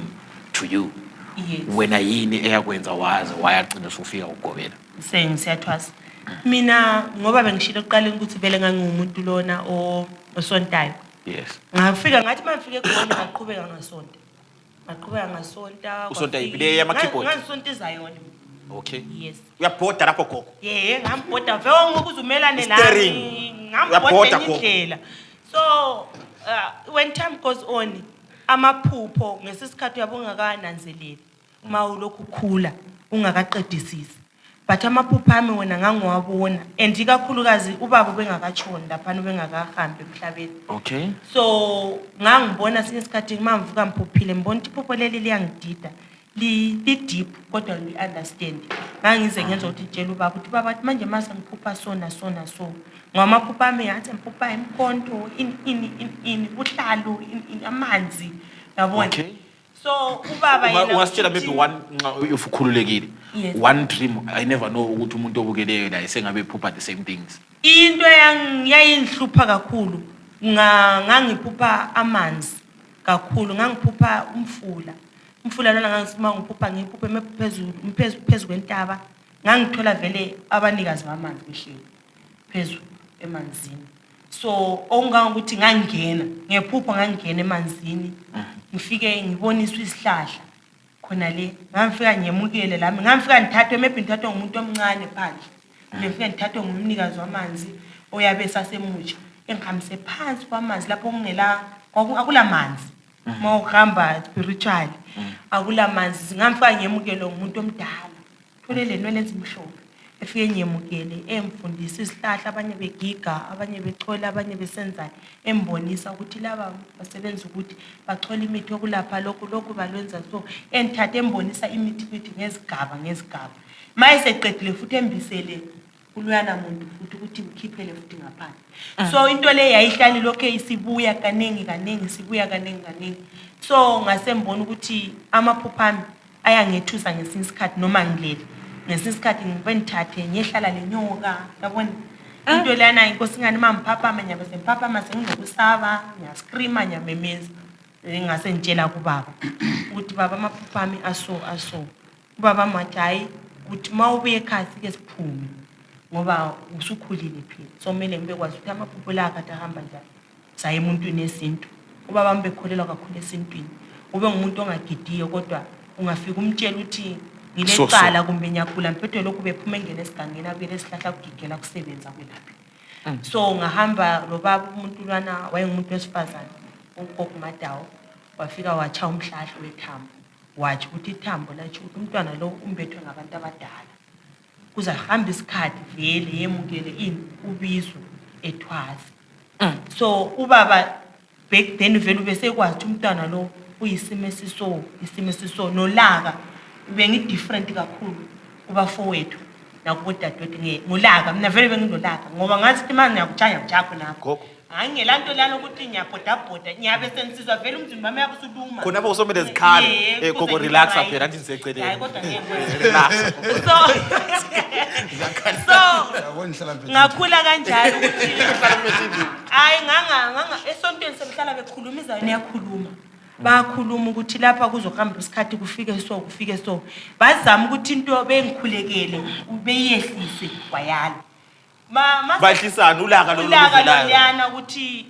to you yes wena yini eyakwenza waze wayagcina usufika ugobela siyathwasa mina ngoba bengishilo eqaleni ukuthi vele ngangumuntu lona osontayo yes ngafika ngathi mafike khona ngaqhubeka ngasonta usonta ibile yama keyboard ngasontiza yona okay yes uyabhoda lapho gogo ngambhoda vele ngokuzumelane nami ngambhoda indlela so when time goes on amaphupho ngesisikhathi uyabonga kananzeleli mawulokhu khula ungakaqedisisi but amaphupho ami wena ngangiwabona and ikakhulukazi ubaba bengakatshoni lapha bengakahambi emhlabeni okay so ngangibona sinye isikhathi mangvuka mphuphile ngibona iphupho leli liyangidida li deep kodwa li understand ngangize ngenza ukuthi tshela ubaba ukuthi baba manje mase ngiphupha so ngamaphupha ami yathi ngiphupha imkhonto in uhlalo in amanzi yabona so ubaba yena ungasitshela maybe one if ukhululekile one dream I never know ukuthi umuntu obukeleyo la isengabe ephupha the same things into yayinhlupha kakhulu ngangiphupha amanzi kakhulu ngangiphupha umfula lona ngangisima ngiphupha phezulu kwentaba ngangithola vele abanikazi bamanzi behleli phezulu emanzini so ongangokuthi ngephupha ngangena emanzini ngifike ngiboniswa isihlahla khona le ngafika nyemukele lami ngafika ngithathwe ngithathwe ngumuntu omncane phandle ngifike ngithathwe ngumnikazi wamanzi oyabe sasemutsha engihambise phansi kwamanzi lapho akulamanzi mawuhamba spiritual akulamanzi ngafika nyemukele ngumuntu omdala tholele nwele ezimhlophe efike nyemukele emfundisa isihlahla abanye begiga abanye bechola abanye besenza embonisa ukuthi laba basebenza ukuthi bachola imithi yokulapha lokhu balwenza so enthathe embonisa imithi ngezigaba mayiseqedile futhi embisele ulwana muntu futhi ukuthi ukhiphele futhi ngaphandle so into le yayihlali lokho isibuya kaningi so ngasembona ukuthi amaphupha ami ayangethusa ngesinye isikhathi noma ngilele ngesinye isikhathi ngibenthathe ngiyehlala lenyoka yabona into lana inkosi ngani mamphapha nyabe semphapha mase nginokusaba ngiyascreama nyamemeza ngase ngitshela kubaba ukuthi baba amaphupha ami aso ubaba mathi hayi uthi mawubuye ekhaya ke siphume ngoba usukhulile phela so kumele ngibe kwazi ukuthi amaphupho la kade ahamba njani saye emuntwini esintu ubaba mbekholelwa kakhulu esintwini ube ngumuntu ongagidiyo kodwa ungafika umtshela ukuthi ngilecala kumbe nyakhula mphetho lokhu bephuma engene esigangeni abele esihlahla kugigela kusebenza kwelapha so ngahamba lo baba umuntu lwana wayengumuntu wesifazane ugogo Madawo wafika wacha umhlahla wethambo wathi ukuthi ithambo lathi umntwana lo umbethwe ngabantu abadala kuzahamba isikhathi vele yemukele ubizwe ethwazi so ubaba back then vele bese kwathi umntwana lo uyisimo esiso nolaka bengi different kakhulu kuba fowethu nakubo dadewethu ngolaka mina vele benginolaka ngoba ngathi imani ngiyakujaya jakho nakho angelanto lana ukuthi nyabhodabhoda nyabe sensizwa vele umzimba wami yabusuluma khona bo usomele zikhale gogo relax phela anti niseceleni hayi kodwa relax so ngakhula kanjalo ukuthi hayi nganga esontweni semhlala bekhulumiza niyakhuluma bakhuluma ukuthi lapha kuzohamba isikhathi kufike so bazama ukuthi into bengikhulekele ubeyehlise kwayala bahlisana ulaka loluyana ukuthi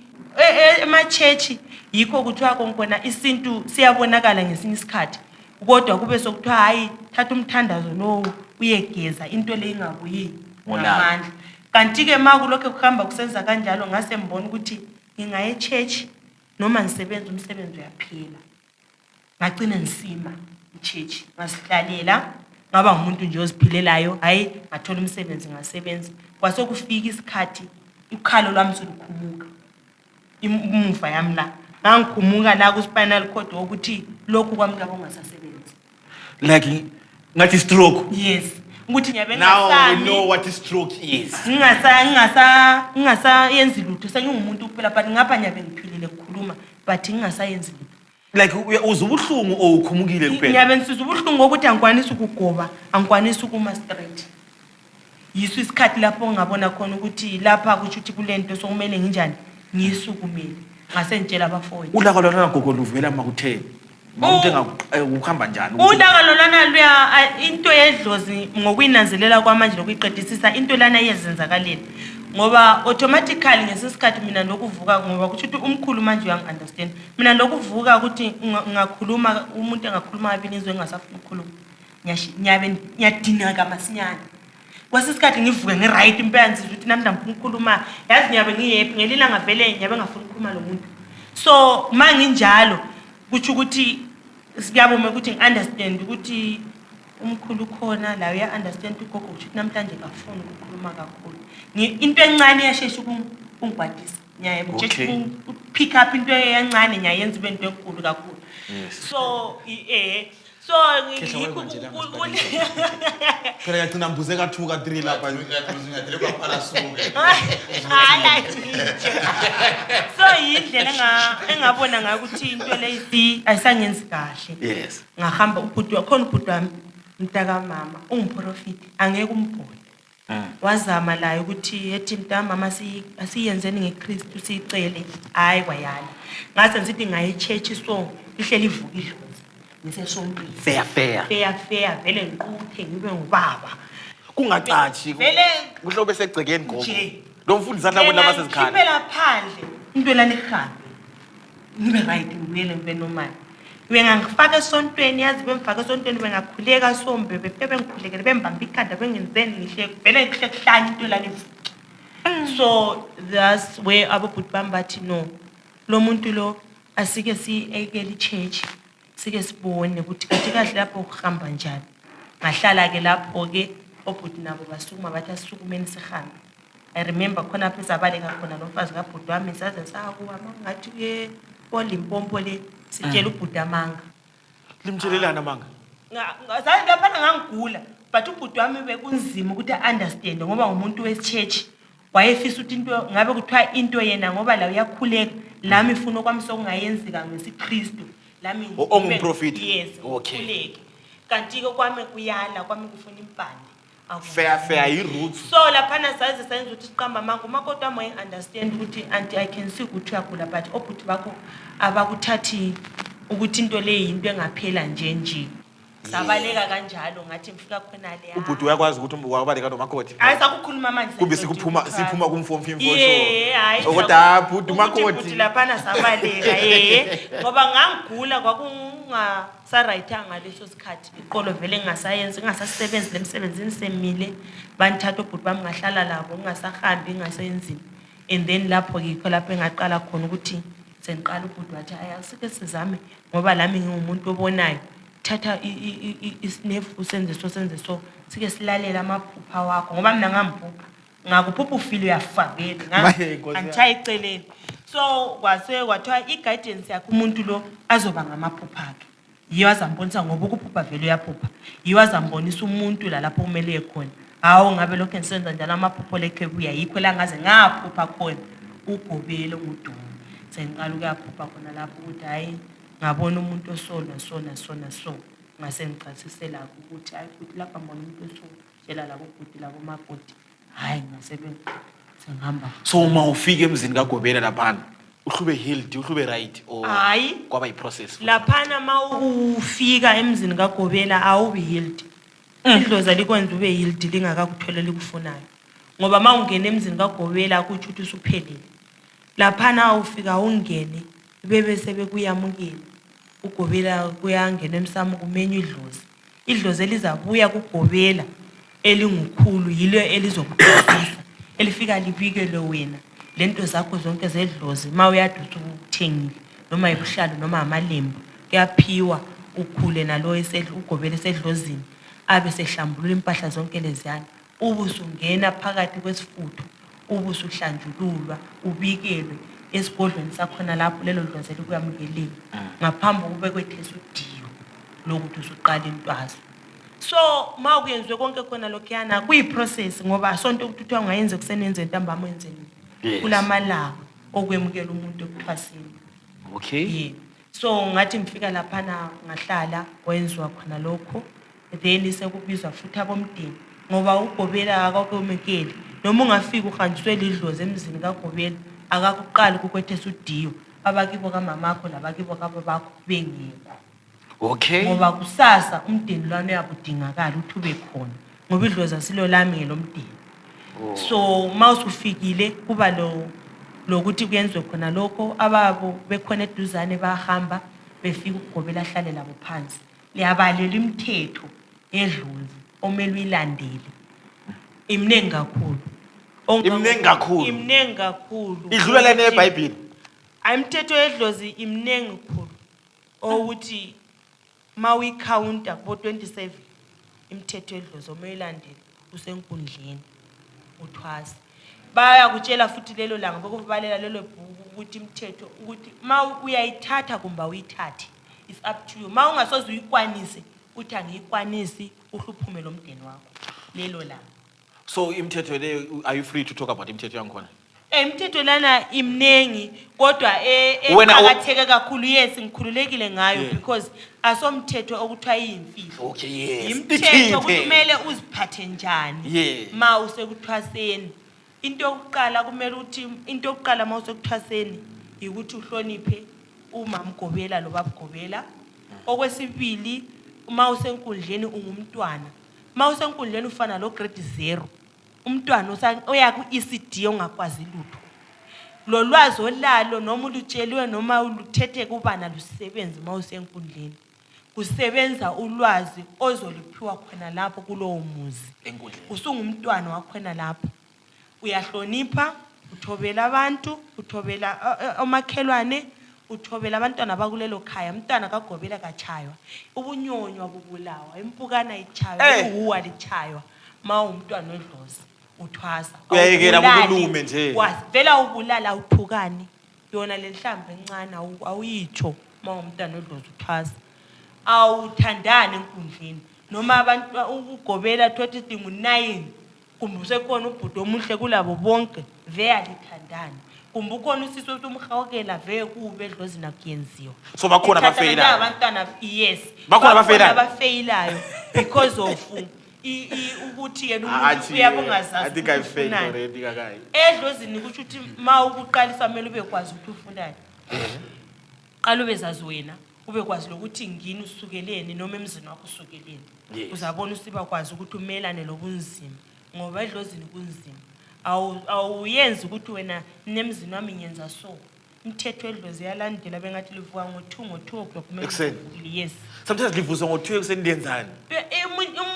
emachechi yikho kuthiwa konkona isintu siyabonakala ngesinye isikhathi kodwa kube sokuthiwa hayi thatha umthandazo lo uyegeza into le ingabuyi ngamandla kanti ke makulokho kuhamba kusenza kanjalo ngase mbona ukuthi ngingaye church noma ngisebenza umsebenzi uyaphela ngagcina ngisima ichurch ngasihlalela ngaba ngumuntu nje oziphilelayo hayi ngathola umsebenzi ngasebenza kwase kufika isikhathi ukhalo lwami solukhumuka umuva yami la ngangikhumuka la ku spinal cord ukuthi lokhu kwami ngabo ngasasebenzi like ngathi stroke yes ukuthi nyabe now we know what is stroke is ngingasa yenzi lutho sengingumuntu kuphela but ngapha nyabe ngiphilile ukukhuluma but ngingasayenzi lutho like uzubuhlungu owukhumukile kuphela nyabe nsiza ubuhlungu ukuthi angikwanisi ukugoba angikwanisi ukuma straight yiso isikhathi lapho ngabona khona ukuthi lapha kuthi kulento sokumele nginjani ngisukumele ngase ngitshela abafowethu ulaka lona gogo luvela makutheni mawuthenga ukuhamba njani ulaka lona luya into yedlozi ngokuyinanzelela kwamanje lokuyiqedisisa into lana yezenzakaleni ngoba automatically ngesisikhathi mina lokuvuka ngoba kuthi umkhulu manje uyangi understand mina lokuvuka ukuthi ngakhuluma umuntu engakhuluma abinizwe engasafuna ukukhuluma nyadinaka masinyane kwasisikhathi ngivuke ngiright impela nzizwe ukuthi nami ngifuna ukukhuluma yazi nyabe ngiyepi ngelila ngavele nyabe ngafuna ukukhuluma lo muntu so manginjalo kuthi ukuthi siyabona ukuthi ngiunderstand ukuthi umkhulu khona la uya understand ugogo ukuthi namhlanje akafuni ukukhuluma kakhulu into encane yashesha ukungibhadisa nyaye pick up into encane nyayenza into enkulu kakhulu so So phela yagcina mbuze ka2 ka3 lapha so yindlela engabona ngayo ukuthi into leyi ayisangenzi kahle. Yes. Ngahamba ubhuti wakhona ubhuti wami mntaka mama unguprofiti angeke umbhole. Wazama la ukuthi ethi mntama asiyenzeni ngeKristu sicele hayi kwayala. Ngase ngithi ngaye church so ihleli ivuka idlozi. Ngisesontweni. Fair vele ngiquthe ngibe ngubaba. Kungacathi Vele kuhlobe segcekeni gogo. nje. Lo mfundisi ahlabona laba sesikhala. Ngiphela phandle into lana ekhaya. Ngibe right ngibuyele ngibe normal. Ngifaka esontweni yazi bemfaka esontweni bengakhuleka sombe bebe ngikhulekele bembamba ikhanda bengenzeni ngihle vele ngihle kuhlanya into lana evuka. So that's where ababhuti bami bathi no. Lo muntu lo asike ekele ichurch sike sibone ukuthi kathi kahle lapho ukuhamba njani. Ngahlala ke lapho ke obhuti nabo basukuma bathi asukumeni sihambe. I remember khona lapho izabaleka khona nomfazi kabhuti wami saze sakuwa mangathi ke Olimpompo le sitshela ubhuti amanga. Limtshelelana manga. Ngazazi lapha ngangigula but ubhuti wami bekunzima ukuthi understand ngoba ngumuntu wechurch wayefisa ukuthi into ngabe kuthiwa into yena ngoba la uyakhuleka lami ifuna kwami sokungayenzika ngesiKristu lami ongumprofiti. Yes. Okay. Kanti ke kwami kuyala kwami kufuna impande. Fair i-roots. So laphana saze senza ukuthi siqamba manga umakoti wami understand ukuthi anti I can see ukuthi uyagula but obhuti bakho abakuthathi ukuthi into le into engaphela nje. Sabaleka kanjalo ngathi ngifika khona le. Ubhuti uyakwazi ukuthi wabaleka nomakoti. Hayi sakukhuluma manje. Kube siphuma kumfomfo show. Hayi. Okoda bhuti umakoti. Ubhuti laphana sabaleka ngoba ngangigula kwakungasarayithanga leso sikhathi iqolo vele ngingasayenzi ngingasasebenzi lemsebenzini semile banthatha ubhuti bami ngahlala labo ngingasahambi ngingasenzini and then lapho ngikho lapho engaqala khona ukuthi sengiqala ubhuti wathi ayasike sizame ngoba lami ngingumuntu obonayo thatha isnefu usenze so sike silalela amaphupha wakho ngoba mina ngamphupha ngakuphupha ufile uyafakela angichaye eceleni so kwase kwathiwa i-guidance yakhe umuntu lo azoba ngamaphupha akhe yiyo azambonisa ngoba ukuphupha vele uyaphupha yiyo azambonisa umuntu la lapho kumele khona hawo ngabe lokho engisenza njalo amaphupho lekhe buya yikho la ngaze ngaphupha khona ugobelo ngudumo sengiqala ukuyaphupha khona lapho ukuthi hayi ngabona umuntu osona so ngase ngichasisela ukuthi hayi futhi lapha ngibona umuntu osotshela labo bhuti labo makoti hayi ngasebenza sengihamba So uma ufika emzini kaGobela laphana uhlube healed uhlube right or hayi kwaba iprocess laphana ufika emzini kaGobela awubi healed idlozi alikwenza ube healed lingakakuthola likufunayo ngoba mawungena emzini kaGobela akuthi ukuthi usuphelile laphana ufika ungene bebe sebekuyamukela uGobela kuyangena emsamo kumenywa idlozi elizabuya kuGobela elingukhulu yilo elizokuxosisa elifika libikele wena lento zakho zonke zedlozi mawuyaduthi ukuthengile noma ibuhlalo noma amalembu kuyaphiwa ukhule nalo uGobela esedlozini abe sehlambulula impahla zonke leziyana ubusungena phakathi kwesifutho ubusuhlanjululwa ubikelwe esigodlweni sakhona lapho lelo dlozi likuyamukeliwe ngaphambi kube kwethesa udiyo lokuthi usuqala intwazo so mawuyenziwe konke khona lokhuyana kuyiprocess ngoba asonto ukuthi uthiwa ungayenza kusenenze ntambama wenzeni kulamalanga okwemukela umuntu ekuphasini. Okay. So ngathi ngifika laphana ngahlala wenziwa khona lokho then sekubizwa futhi abomdeni ngoba uGobela akakumekeli noma ungafika uhanjiswe lidlozi emzini kaGobela akakuqali kukwethesa udiyo abakibo kamamakho nabakibo kababakho bengekho. Okay. Ngoba kusasa umdeni lwana uyabudingakala uthube khona ngoba idlozi asilo lami ngelomdeni. So mawusufikile kuba lokuthi kuyenzwe khona lokho ababo bekhona eduzane bahamba befika uGobela ahlale labo phansi liyabalela imithetho edlozi omele uyilandele imnengi kakhulu imnengi kakhulu idlula lana eBhayibheli ayimthetho edlozi imnengi kakhulu ukuthi mawuyicounta bo 27 imithetho edlozi omele uyilandele usenkundleni uthwasa baya kutshela futhi lelo langa bokubalela lelo bhuku ukuthi imithetho ukuthi ma uyayithatha kumba uyithathe it's up to you ma ungasoze uyikwanise uthi angiyikwanisi uhluphume lo mndeni wakho lelo la. So imithetho le, are you free to talk about imithetho yankhona? Imithetho lana imnengi kodwa Wena eqhakatheke kakhulu yes ngikhululekile ngayo Yeah. because asomthetho okuthiwa iyimfihlo. Okay, yes. Imithetho kumele uziphathe njani Yeah. ma usekuthwaseni. Into yokuqala kumele uthi into yokuqala ma usekuthwaseni ukuthi uhloniphe umama Gobela lo baba Gobela. Okwesibili uma usenkundleni ungumntwana. Ma usenkundleni ufana lo grade 0. Umntwana oya ku ECD ongakwazi lutho. Lo lwazi olalo noma ulutsheliwe noma uluthethe kubana lusebenza ma usenkundleni. Kusebenza ulwazi ozoliphiwa khona lapho kulowo muzi. Enkundleni. Usungumntwana wakhona lapho. Uyahlonipha, uthobela abantu, uthobela omakhelwane, uthobela abantwana bakulelo khaya. Umntwana kaGobela kachaywa. Ubunyonywa bubulawa, impukana ichaywa, uhuwa lichaywa. Ma umntwana wedlozi uthwasa. Uyayekela ubulume nje. Wasivela ubulala uthukani. Yona lehlambe encane awuyitho ma umntwana wedlozi uthwasa. Awuthandane enkundleni. Noma abantu uGobela 2009 kumbe usekhona ubhudo omuhle kulabo bonke veya lithandana. Kumbe ukhona usisi somhawukela veye kube edlozi nakuyenziwa. So bakhona abafeyila. Abantwana yes. Bakhona abafeyila. Abafeyilayo because of ukuthi yena umuntu uyabongazazi. I think I failed already kakayi. Edlozini kusho ukuthi ma ukuqalisa kumele ube kwazi ukuthi ufunani. Qala ubezazi wena. Ube kwazi lokuthi ngini usukeleni noma emzini wakho usukeleni. Uzabona usiba kwazi ukuthi umelane lobunzima ngoba edlozini kunzima. Awuyenzi ukuthi wena nemzini wami ngenza so. Umthetho edlozi yalandela bengathi livuka ngo2 o'clock kumele. Yes. Sometimes livusa ngo2 ekuseni lenzani?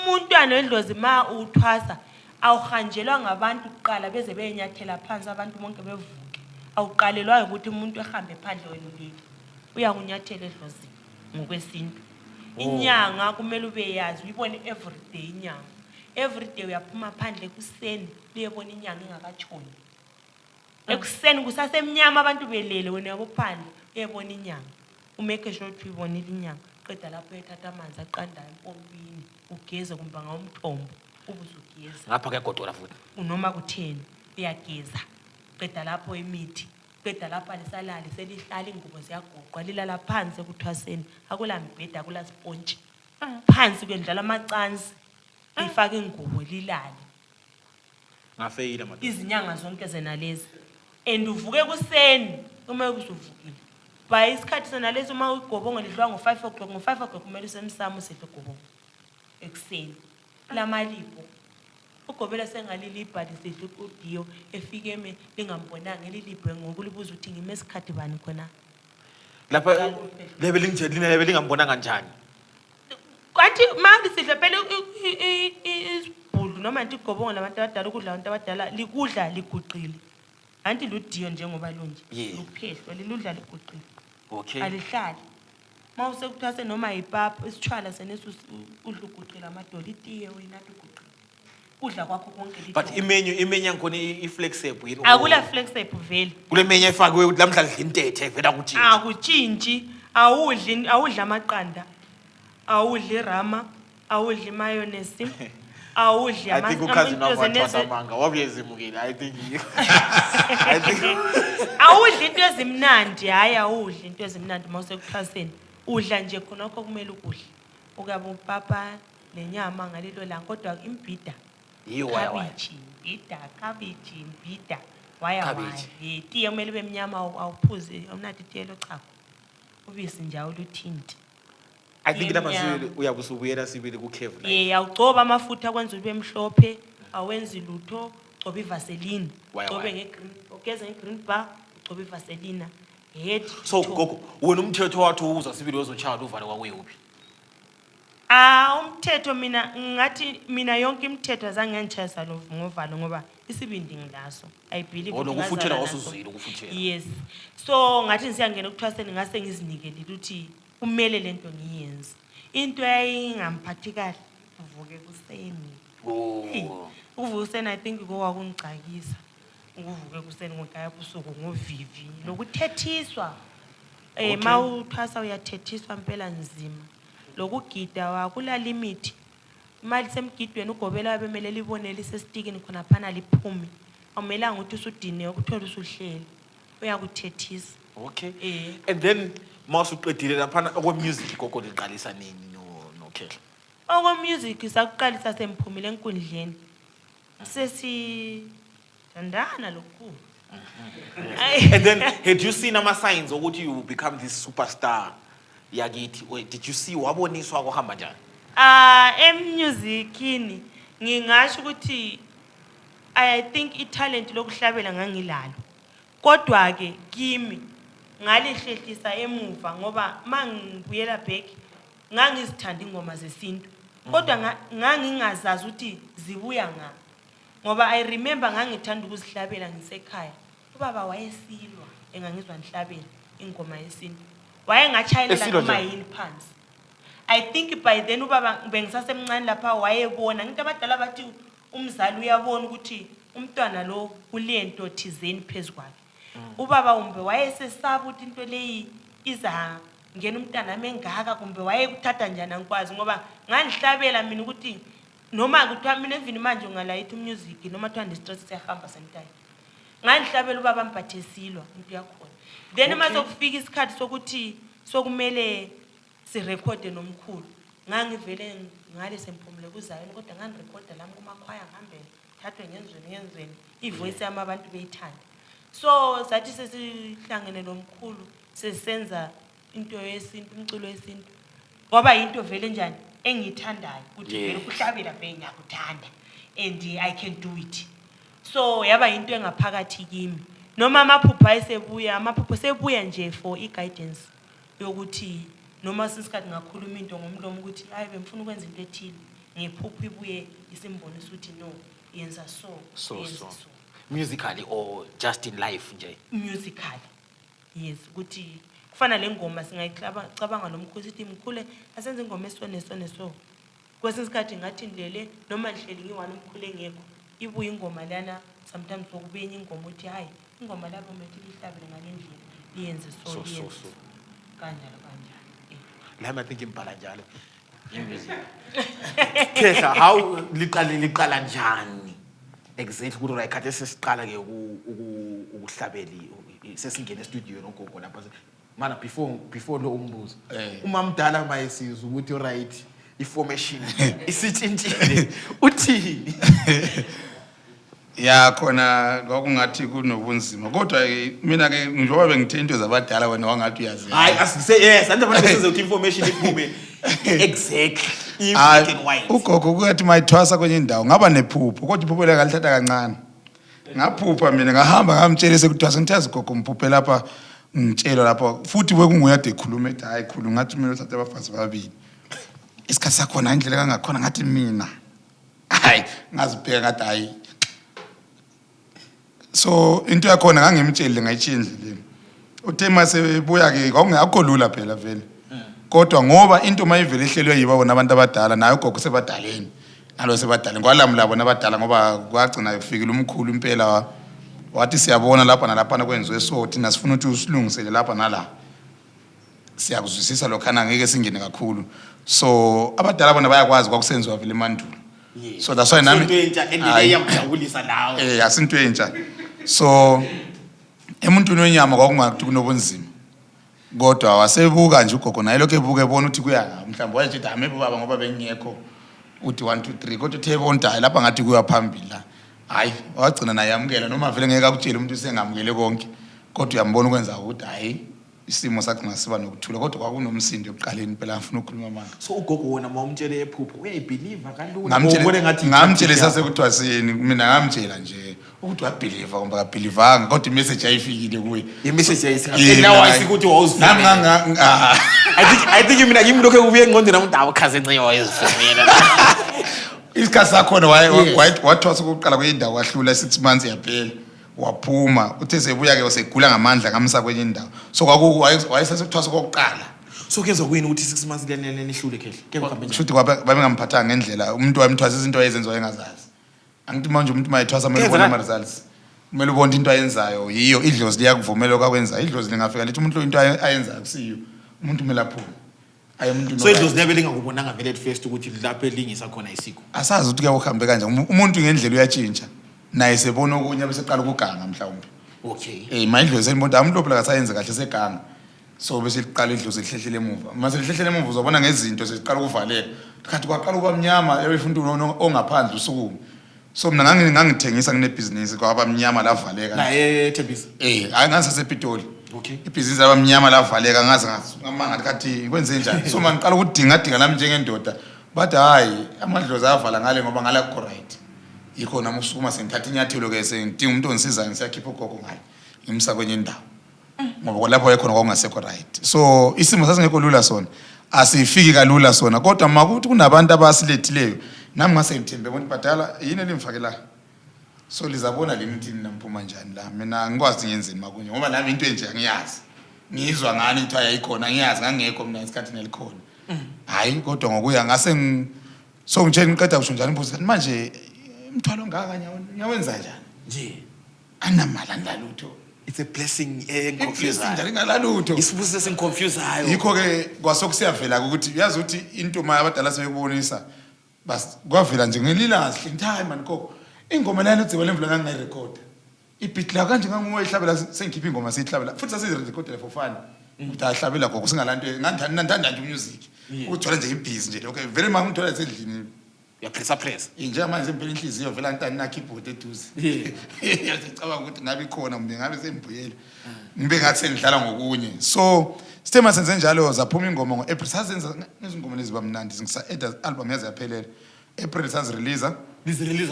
Umuntu edlozi ma uthwasa awuhanjelwa ngabantu kuqala beze beyenyathela phansi abantu bonke bevuke. Awuqalelwa ukuthi umuntu ehambe phandle wena ulile. Uyangunyathela edlozini ngokwesintu. Inyanga kumele ube yazi uyibone every day inyanga. Every day uyaphuma phandle kuseni uyebona inyanga ingakatshoni. Ekuseni kusasemnyama abantu belele wena yabophandle uyebona inyanga. Umeke sure ukuthi uyibonile inyanga. Qeda lapho uyathatha amanzi aqandayo empompini ugeze kumbe ngawumthombo ubuzugeza. Ngapha kuyagodola futhi. Unoma kutheni uyageza. Qeda lapho imithi. Qeda lapha lisalali selihlala ingubo ziyagoqwa lilala phansi ekuthwaseni akula mbheda akula sponge. Phansi kwendlala amacansi ifaka ingubo lilali. Ngafeyila madodana. Izinyanga zonke zenalezi. And uvuke kuseni uma usuvukile. By isikhathi senalezi uma uGobongo lidlwa ngo5 o'clock ngo5 o'clock kumele usemsamo usethe uGobongo. Ekseni. Lamalipho. uGobela sengalili ibhadi sidle udiyo efike eme lingambonanga elilibhe ngokulibuza ukuthi ngime esikhathi bani khona. Lapha lebe lingithelina lebe lingambona kanjani? Kwathi manje sidle phela isibhulu noma nje iGobongo labantu abadala ukudla abantu abadala likudla liguqile. Anti ludiyo njengoba lunje. Luphehlwa liludla liguqile. Okay. Alihlali. Mawuse kuthase noma ipapa isitshwala senesu udla uguqile amadolo itiye wena uguqile. Udla kwakho konke litho. But imenu yankhona iflexible yini? Akula flexible vele. Kule menyu efakwe ukuthi lamhla lidla intethe vela kuthi. Akutshintshi, awudla amaqanda. Awudla irama, awudla mayonnaise. Awudla I think ukhazini wabathwasa manga wabuyezimukile I think. Awudla into ezimnandi hayi awudla into ezimnandi mawuse kuthwaseni. Udla nje khona lokho kumele ukudla. Ukaba upapa nenyama ngalelo langa kodwa imbhida. Yiyo waya. Cabbage, imbhida. Waya. Itiye kumele bemnyama awuphuze awunathi itiye lochago. Ubisi nje awuluthinti. I think lapha sibili uyabusubuyela sibili ku cave la. Awugcoba amafutha kwenza ube mhlophe, awenzi lutho, ugcoba ivaseline. Ugcobe ngegreen, ugeze ngegreen bar, ugcoba ivaseline. Head. So gogo, wena umthetho wathi uza sibili wezochaya uvale kwakuyuphi? Umthetho mina yonke imithetho azange ngichayisa ngovalo ngoba isibindi ngilaso. I believe ukufuthela wasuzwile ukufuthela. Yes. So ngathi ngisiyangena ukuthwaseni ngase ngizinikelile ukuthi kumele lento ngiyenze. Into yayingamphathi kahle uvuke kuseni. Uvuke kuseni I think kwakungicakisa. Ukuvuke kuseni ngokaya busuku ngovivi lokuthethiswa. Mawuthwasa uyathethiswa impela nzima. lokugida wakula limit imali semgidweni ugobela bemele libone lisestikini khona phana liphumi awumelanga ukuthi usudine ukuthola usuhleli uyakuthethisa Okay. And then mawusuqedile lapha music gogo liqalisa nini no Khehla? music sakuqalisa semphumile enkundleni dandana lokhu. And then had you seen ama signs ukuthi you will become this superstar yakithi? Or did you see waboniswa kohamba njani? Musicini ngingasho ukuthi I think italent lokuhlabela ngangilalo kodwa ke kimi ngalihlehlisa emuva ngoba mangibuyela back ngangizithanda ingoma zesintu kodwa ngangingazazi ukuthi zibuya ngoba I remember ngangithanda ukuzihlabela ngisekhaya ubaba wayesilwa engangizwa nihlabela ingoma yesintu wayengachayelela noma yini phansi. I think by then ubaba bengisasemncane lapha wayebona ngithi abadala bathi umzali uyabona ukuthi umntwana lo kulento thizeni phezukwayo. Ubaba umbe wayesesaba ukuthi into leyi iza ngena umntana mengaka kumbe wayekuthatha njani angikwazi ngoba nganihlabela mina ukuthi noma kuthiwa mina even manje ungalayithi music noma kuthiwa ndistress siyahamba sometime nganihlabela ubaba mphathe silwa into yakhona. Then mase kufika isikhathi sokuthi sokumele sirekhode nomkhulu ngangivele ngale semphumule kuzayo kodwa nganirekhoda lami kumakhwaya ngihambele thathwe ngenzweni ivoice yami abantu beyithanda. So sathi sesihlangene nomkhulu sesenza into yesintu umculo wesintu ngoba into vele njani engithandayo ukuthi vele kuhlabela vele ngiyakuthanda and I can do it. So yaba into engaphakathi kimi noma amaphupho amaphupho sebuya nje for guidance yokuthi noma sisikhathi ngakhuluma into ngomlomo ukuthi hayi bemfuna ukwenza into ethile ngephupho ibuye isimbonisa ukuthi no yenza so. Musically or just in life nje? Musically. Yes, ukuthi kufana lengoma singayicabanga lomkhosi ithi mkhule asenze ingoma eso. Kwesinye isikhathi ngathi ndlele noma ndihleli ngiwani umkhule ngekho ibuye ingoma lana sometimes okubenye ingoma uthi hayi ingoma lapho methi lihlabele ngalendlela liyenze so kanjalo. Lami I think imbhala njalo. Khehla how liqala njani? Exactly ukuthi right kade sesiqala ke ukuhlabeli sesingena e-studio nogogo lapha mana before lo umbuzo umamdala mayesizwe ukuthi right information isitshintshile uthini? Ya khona kwakungathi kunobunzima kodwa mina ke njengoba bengithe into zabadala wena wangathi uyazi. Hayi asise yes andabona bese ukuthi information iphume exactly in black and white. Ugogo kuyathi mayithwasa kwenye indawo ngaba nephupho kodwa iphupho lengalithatha kancane. Ngaphupha mina ngahamba ngamtshela sekuthwasa ngithazi gogo mphuphe lapha ngitshela lapha futhi bekunguyade ekhuluma ethi hayi khulu ngathi mina uthathe abafazi babili. Isikhathi sakhona indlela kangakhona ngathi mina hayi ngazibheka ngathi hayi. So into yakhona ngangimtshela ngayitshinda endleleni. Uthe masebuya ke kwakungekho lula phela vele. Kodwa ngoba into mayivele ehlelwe yiba bona abantu abadala nayo gogo sebadaleni. Nalo sebadala ngwalamula bona abadala ngoba kwagcina kufikile umkhulu impela wathi siyabona lapha nalapha nakwenziwe so thina sifuna ukuthi usilungisele lapha nala. Siyakuzwisisa lokhana ngeke singene kakhulu. So abadala bona bayakwazi kwakusenziwa vele emandulo. So that's why nami into entsha endile yamjabulisa lawo. Asinto entsha. So emuntwini wenyama kwakungathi kunobunzima. Kodwa wasebuka nje ugogo naye lokho ebuka ebona ukuthi kuya mhlawumbe wayethi maybe baba ngoba bengiyekho uthi 1 2 3 kodwa uthe bonta lapha ngathi kuya phambili la. Hayi wagcina naye yamukela noma vele ngeke akutshela umuntu usengamukele konke kodwa uyambona ukwenza ukuthi hayi isimo sakhe ngasiba nokuthula kodwa kwakunomsindo yokuqaleni phela ngifuna ukukhuluma manje. So ugogo wona mawumtshele ephupho uyayibelieve kalula ngamtshela sasekuthiwasini mina ngamtshela nje ukuthi wabelieve ngoba kabelievanga kodwa imessage ayifikile kuye imessage ayisikhathi now ayisikuthi wawuzifuna I think mina kimi lokho kubuye engqondweni nami ndawo khaze enceyo wayezifumela isikhathi sakhona wathwasa ukuqala kwindawo wahlula 6 months yaphela waphuma uthe sebuya ke wasegula ngamandla ngamsa kwenye indawo so wayesesekuthwasa kokuqala so kwenza kuyini ukuthi 6 months lenene nihlule Khehla ke kuhambe njani futhi babengamphathanga ngendlela umuntu wayemthwasa izinto ayezenziwa engazazi angithi manje umuntu mayithwasa kumele ubone ama results kumele ubone into ayenzayo yiyo idlozi liyakuvumela okwakwenza idlozi lingafika lithi umuntu lo into ayenzayo kusiyo umuntu kumele aphume So it was never lingakubonanga vele at first ukuthi lapho elingisa khona isiko. Asazi ukuthi kuyakuhambe kanjani. Umuntu ngendlela uyatshintsha. Naye sebona okunye bese qala ukuganga mhlawumbe. Okay. Mayidlozi senibona amhlophe la kasayenze kahle seganga. So bese liqala idlozi lihlehlele emuva. Mase lihlehlele emuva uzobona ngezinto seziqala ukuvaleka. Kanti kwaqala kuba mnyama efuntu ongaphandle usuku. So mina ngangithengisa kunebusiness kwabamnyama lavaleka. Na eThembisa. Angase Pitoli. Okay. Ibhizinisi labamnyama lavaleka ngaze ngamanga kathi kwenze njani. So mangiqala ukudinga nami njengendoda. But hayi amadlozi avala ngale ngoba ngala ku right. Yikho nami usukuma sengithatha inyathelo ke sengidinga umuntu ongisiza ngisiyakhipha ugogo ngale. Ngimsa kwenye indawo. Ngoba lapho ekhona kwakungasekho right. So isimo sasingekho lula sona. Asifiki kalula sona kodwa makuthi kunabantu abasilethileyo nami ngase ngithembe bona ibadala yini elimfake la. So lizabona limithi namphuma njani la. Mina ngikwazi ngiyenzeni makunye ngoba nami into enje angiyazi. Ngizwa ngani ukuthi ayikhona ngiyazi ngangekho mina isikhathi nelikhona. Hayi kodwa ngokuya ngase so ngitshela ngiqeda kusho njani imbuzi kanti manje imthwalo ngaka nyawenza njani nje anamala ndalutho. It's a blessing confused. Njani ngalalutho. Isibusiso sengiconfuseayo. Yikho ke kwasokusiyavela ukuthi uyazi ukuthi into maya abadala sebebonisa bas kwavela nje ngelilazi ngithayi man koko ingoma lana udziwe lemvula ngangirecord ibeat la kanje ngangiyihlabela sengikhipha ingoma siyihlabela futhi sasizirecordela for fun ukuthi ahlabela gogo singalanto ngithanda nje music uthola nje ibhizi nje okay very manje ngithola esendlini ya press nje manje empela inhliziyo vela ngitani na keyboard eduze ngiyacabanga ukuthi ngabe ikhona mbe ngabe sembuyela ngibe ngathi sengidlala ngokunye so sithema senze njalo zaphuma ingoma ngoApril sazenza nezingoma lezi bamnandi ngisa album yaze yaphelela April sazirelease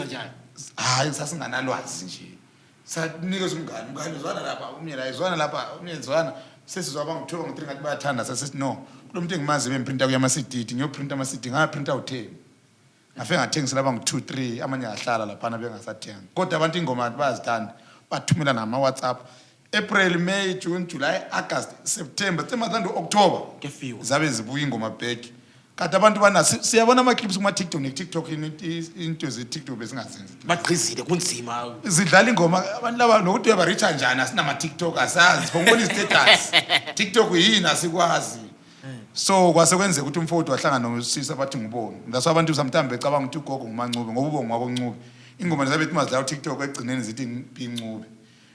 njani hayi sasinganalwazi nje sanikeza umngane uzwana lapha umyela izwana lapha umyenzwana sesizwa ngithuba ngo3 ngathi bayathanda sasithi no kulomuntu engimazi bemprinta kuyama CD ngiyoprinta ama CD ngaprinta u10 ngafike ngathengisa laba ngo2 3 amanye ahlala lapha bengasathenga kodwa abantu ingoma bayazithanda bathumela nama WhatsApp April May June July August September themazando October kefiwe zabe zibuya ingoma back kade abantu bana siyabona ama clips kuma TikTok into ze TikTok besingazenzi bagqizile kunzima zidlala ingoma abantu laba nokuthi uyabaricha njani asinama TikTok asazi ngibona istatus TikTok yini asikwazi so kwase kwenze ukuthi umfowethu wahlangana nosisi abathi ngubonga ngaso abantu sometimes becabanga ukuthi ugogo ngumancube ngoba ubonga waboncube ingoma zabethi mazidlala TikTok egcineni zithi incube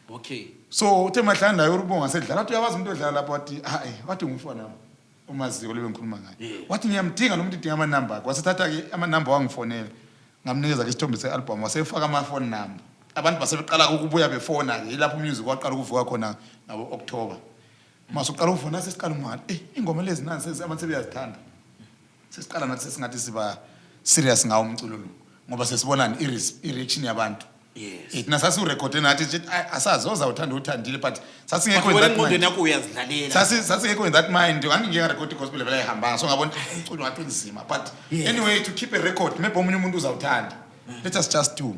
okay so uthe mahlanga nayo ubonga sedlala wathi uyabazi umuntu odlala lapho wathi hayi wathi ngumfana nami umaziko lebe ngikhuluma ngaye wathi ngiyamdinga nomuntu udinga ama number wasithatha ke ama number wangifonela ngamnikeza ke isithombe sealbum wasefaka ama phone number abantu basebeqala ukubuya befona ke lapho music waqala ukuvuka khona ngabo October masuqala ukufona sesiqala umali ingoma lezi nansi abantu sebeyazithanda sesiqala nathi sesingathi siba serious ngawo umculo lo ngoba sesibonani i-reaction yabantu yes thina sasiurekhode nathi asazi ozawuthanda uthandile but sasingekho engqondweni yakho uyazidlalela sasingekho in that mind ngangike record gospel vele ayihambanga so ngabona umculo wakhe nzima but anyway to keep a record maybe omunye umuntu uzawuthanda let us just do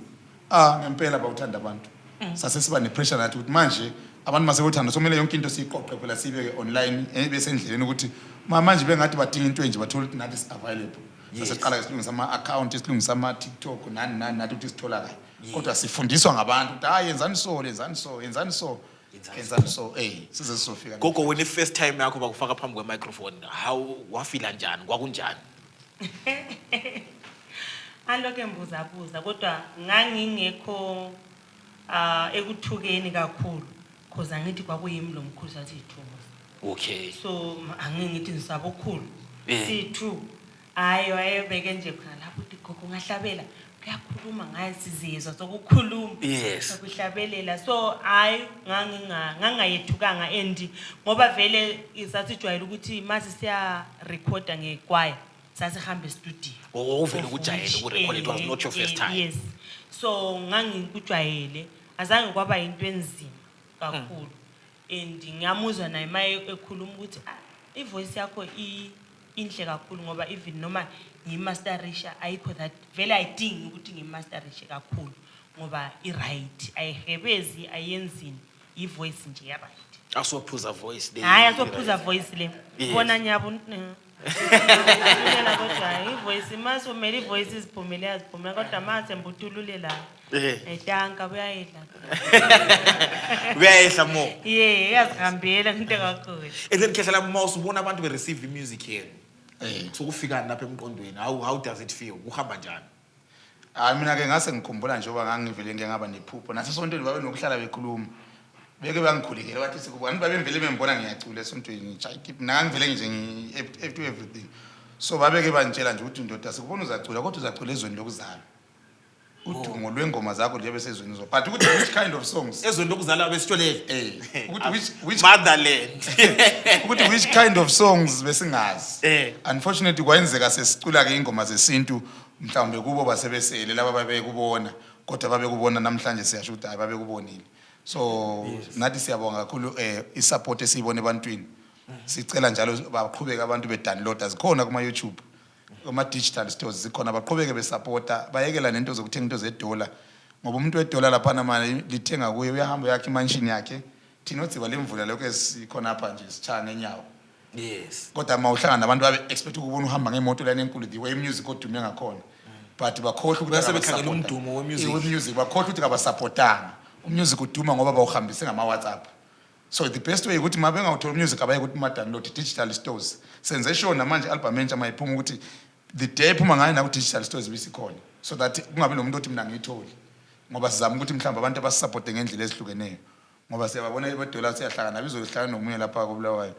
ngempela bawuthanda abantu sase siba nepressure nathi ukuthi manje abantu masewuthanda so kumele yonke into siyiqoqe phela sibeke online bese endleleni ukuthi manje bengathi badinga into enje bathola ukuthi nathi is available sasiqala isilungisa ama account isilungisa ama TikTok nani nathi ukuthi sitholakala kodwa sifundiswa ngabantu ukuthi hayi yenzani so size sisofika gogo when the first time yakho bakufaka phambi kwe microphone how wafila njani kwakunjani aloke mbuza kodwa ngangingekho ekuthukeni kakhulu because angithi kwakuyimi lo mkhosi athi ithuba okay so angingithi ngisabokhulu sithu hayi wayebeke nje khona lapho uthi gogo ngahlabela kuyakhuluma ngaye sizizwa sokukhuluma sokuhlabelela so hayi ngangayethukanga and ngoba vele isasijwayele ukuthi mase siya recorda ngekwaya sasihambe studio uvela ukujayela ukurecord it was not your first time yes so ngangikujwayele azange kwaba into enzima kakhulu and ngiyamuzwa naye maye ekhuluma ukuthi ivoice yakho inhle kakhulu ngoba even noma ngimasterisha ayikho that vele ayidingi ukuthi ngimasterishe kakhulu ngoba i-right ayihebezi ayenzini ivoice nje ya-right asophuza voice le hayi asophuza voice le bona nyabo kodwa ivoice mase umele ivoice iziphumele kodwa mase mbutulule la etanka uyayidla uyayidla mo yazihambela into kakhulu and then khehla la mouse ubona abantu be receive music here so kufikani lapha emqondweni how does it feel uhamba njani Hayi mina ke ngase ngikhumbula nje oba ngangivele ngeke ngaba nephupho nasesontweni babe nokuhlala bekhuluma beke bangikhulekela bathi sikubona babemvele bembona ngiyacula esontweni ngijayikip ngangivele nje everything so babeke bantshela nje ukuthi indoda sikubona uzacula kodwa uzacula ezweni lokuzala udumo lwengoma zakho nje besezweni zo but ukuthi which kind of songs ezweni lokuzala besitholele ukuthi which motherland ukuthi which kind of songs besingazi unfortunately kwayenzeka sesicula ke ingoma zesintu mhlawumbe kubo basebesele laba babekubona kodwa babekubona namhlanje siyasho ukuthi hayi babekubonile so nathi siyabonga kakhulu isupport esiyibona ebantwini sicela njalo baqhubeka abantu bedownloada zikhona kuma YouTube kuma digital stores zikhona baqhubeke besupporta bayekela nento zokuthenga into zedola ngoba umuntu wedola lapha namanje lithenga kuye uyahamba yakhe imansion yakhe thina odziba lemvula lokho esikhona apha nje sichana ngenyawo yes kodwa mawuhlangana nabantu babe expect ukubona uhamba ngemoto lana enkulu the way music odume ngakhona but bakhohle ukuthi basebekhangela umdumo we music bakhohle ukuthi abasupportanga umusic uduma ngoba bawuhambise ngama WhatsApp so the best way ukuthi mabe ngawuthola music abaye ukuthi ma download digital stores senze sure namanje album entsha mayiphuma ukuthi the day phuma ngayo na ku digital stores bisikhona so that kungabe nomuntu othi mina ngiyitholi ngoba sizama ukuthi mhlawumbe abantu abasupporte ngendlela ezihlukeneyo ngoba siyababona ebedola siyahlangana bizohlangana nomunye lapha koBulawayo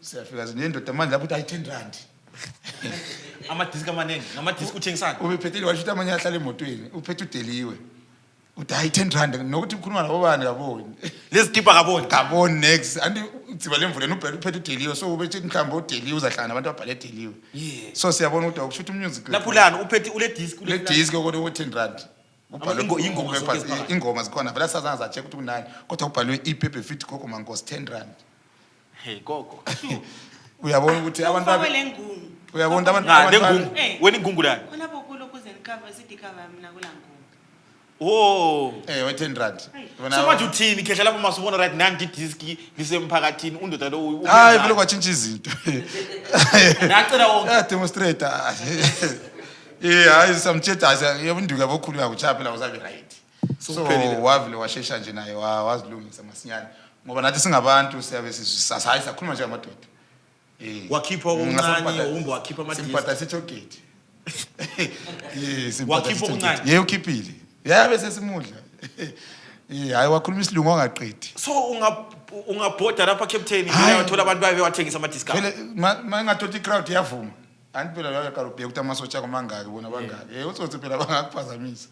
siyafika nje indoda manje lapho uthi ayi 10 rand ama disc amaningi ngama disc uthengisana ubephethile washuta amanye ahlala emotweni uphethe udeliwe uthi hayi 10 rand nokuthi ukhuluma nabo bani kaboni lesikipa kaboni next andi udziba lemvuleni uphethe udeliwe so ubethi mhlawumbe udeliwe uzahlangana abantu abhale edeliwe so siyabona ukuthi ukushuta umusic lapho lana uphethe ule disc kodwa u 10 rand ingoma zikhona vele sazange za check ukuthi kunani kodwa ubhalwe ipepe fit gogo mankosi 10 rand hey gogo uyabona ukuthi abantu babelengungu uyabona abantu lengungu wena ingungu lana khona bokulo kuze nikava sithi cover mina kulangungu we 10 rand so manje uthini khehla lapho masubona right nanti disc lisemphakathini undoda lo hayi vele kwatshintsha izinto nacela wonke demonstrator hayi samthetha yabunduka bokhulu yakuchapha la uzabe right so wavile washesha nje naye wazilungisa masinyane ngoba nathi singabantu siyabe sisasayi sakhuluma nje amadoda wakhipha okuncane umbo wakhipha ama disc simpatha sethogate wakhipha okuncane ukhiphile yabe sesimudla hayi wakhuluma isilungu ongaqedi so ungabhoda lapha captain uyathola abantu babe wathengisa ama disc vele mangathola crowd yavuma anti phela la karubhe ukuthi amasotsha komangaki bona bangaki utsothi phela bangakuphazamisa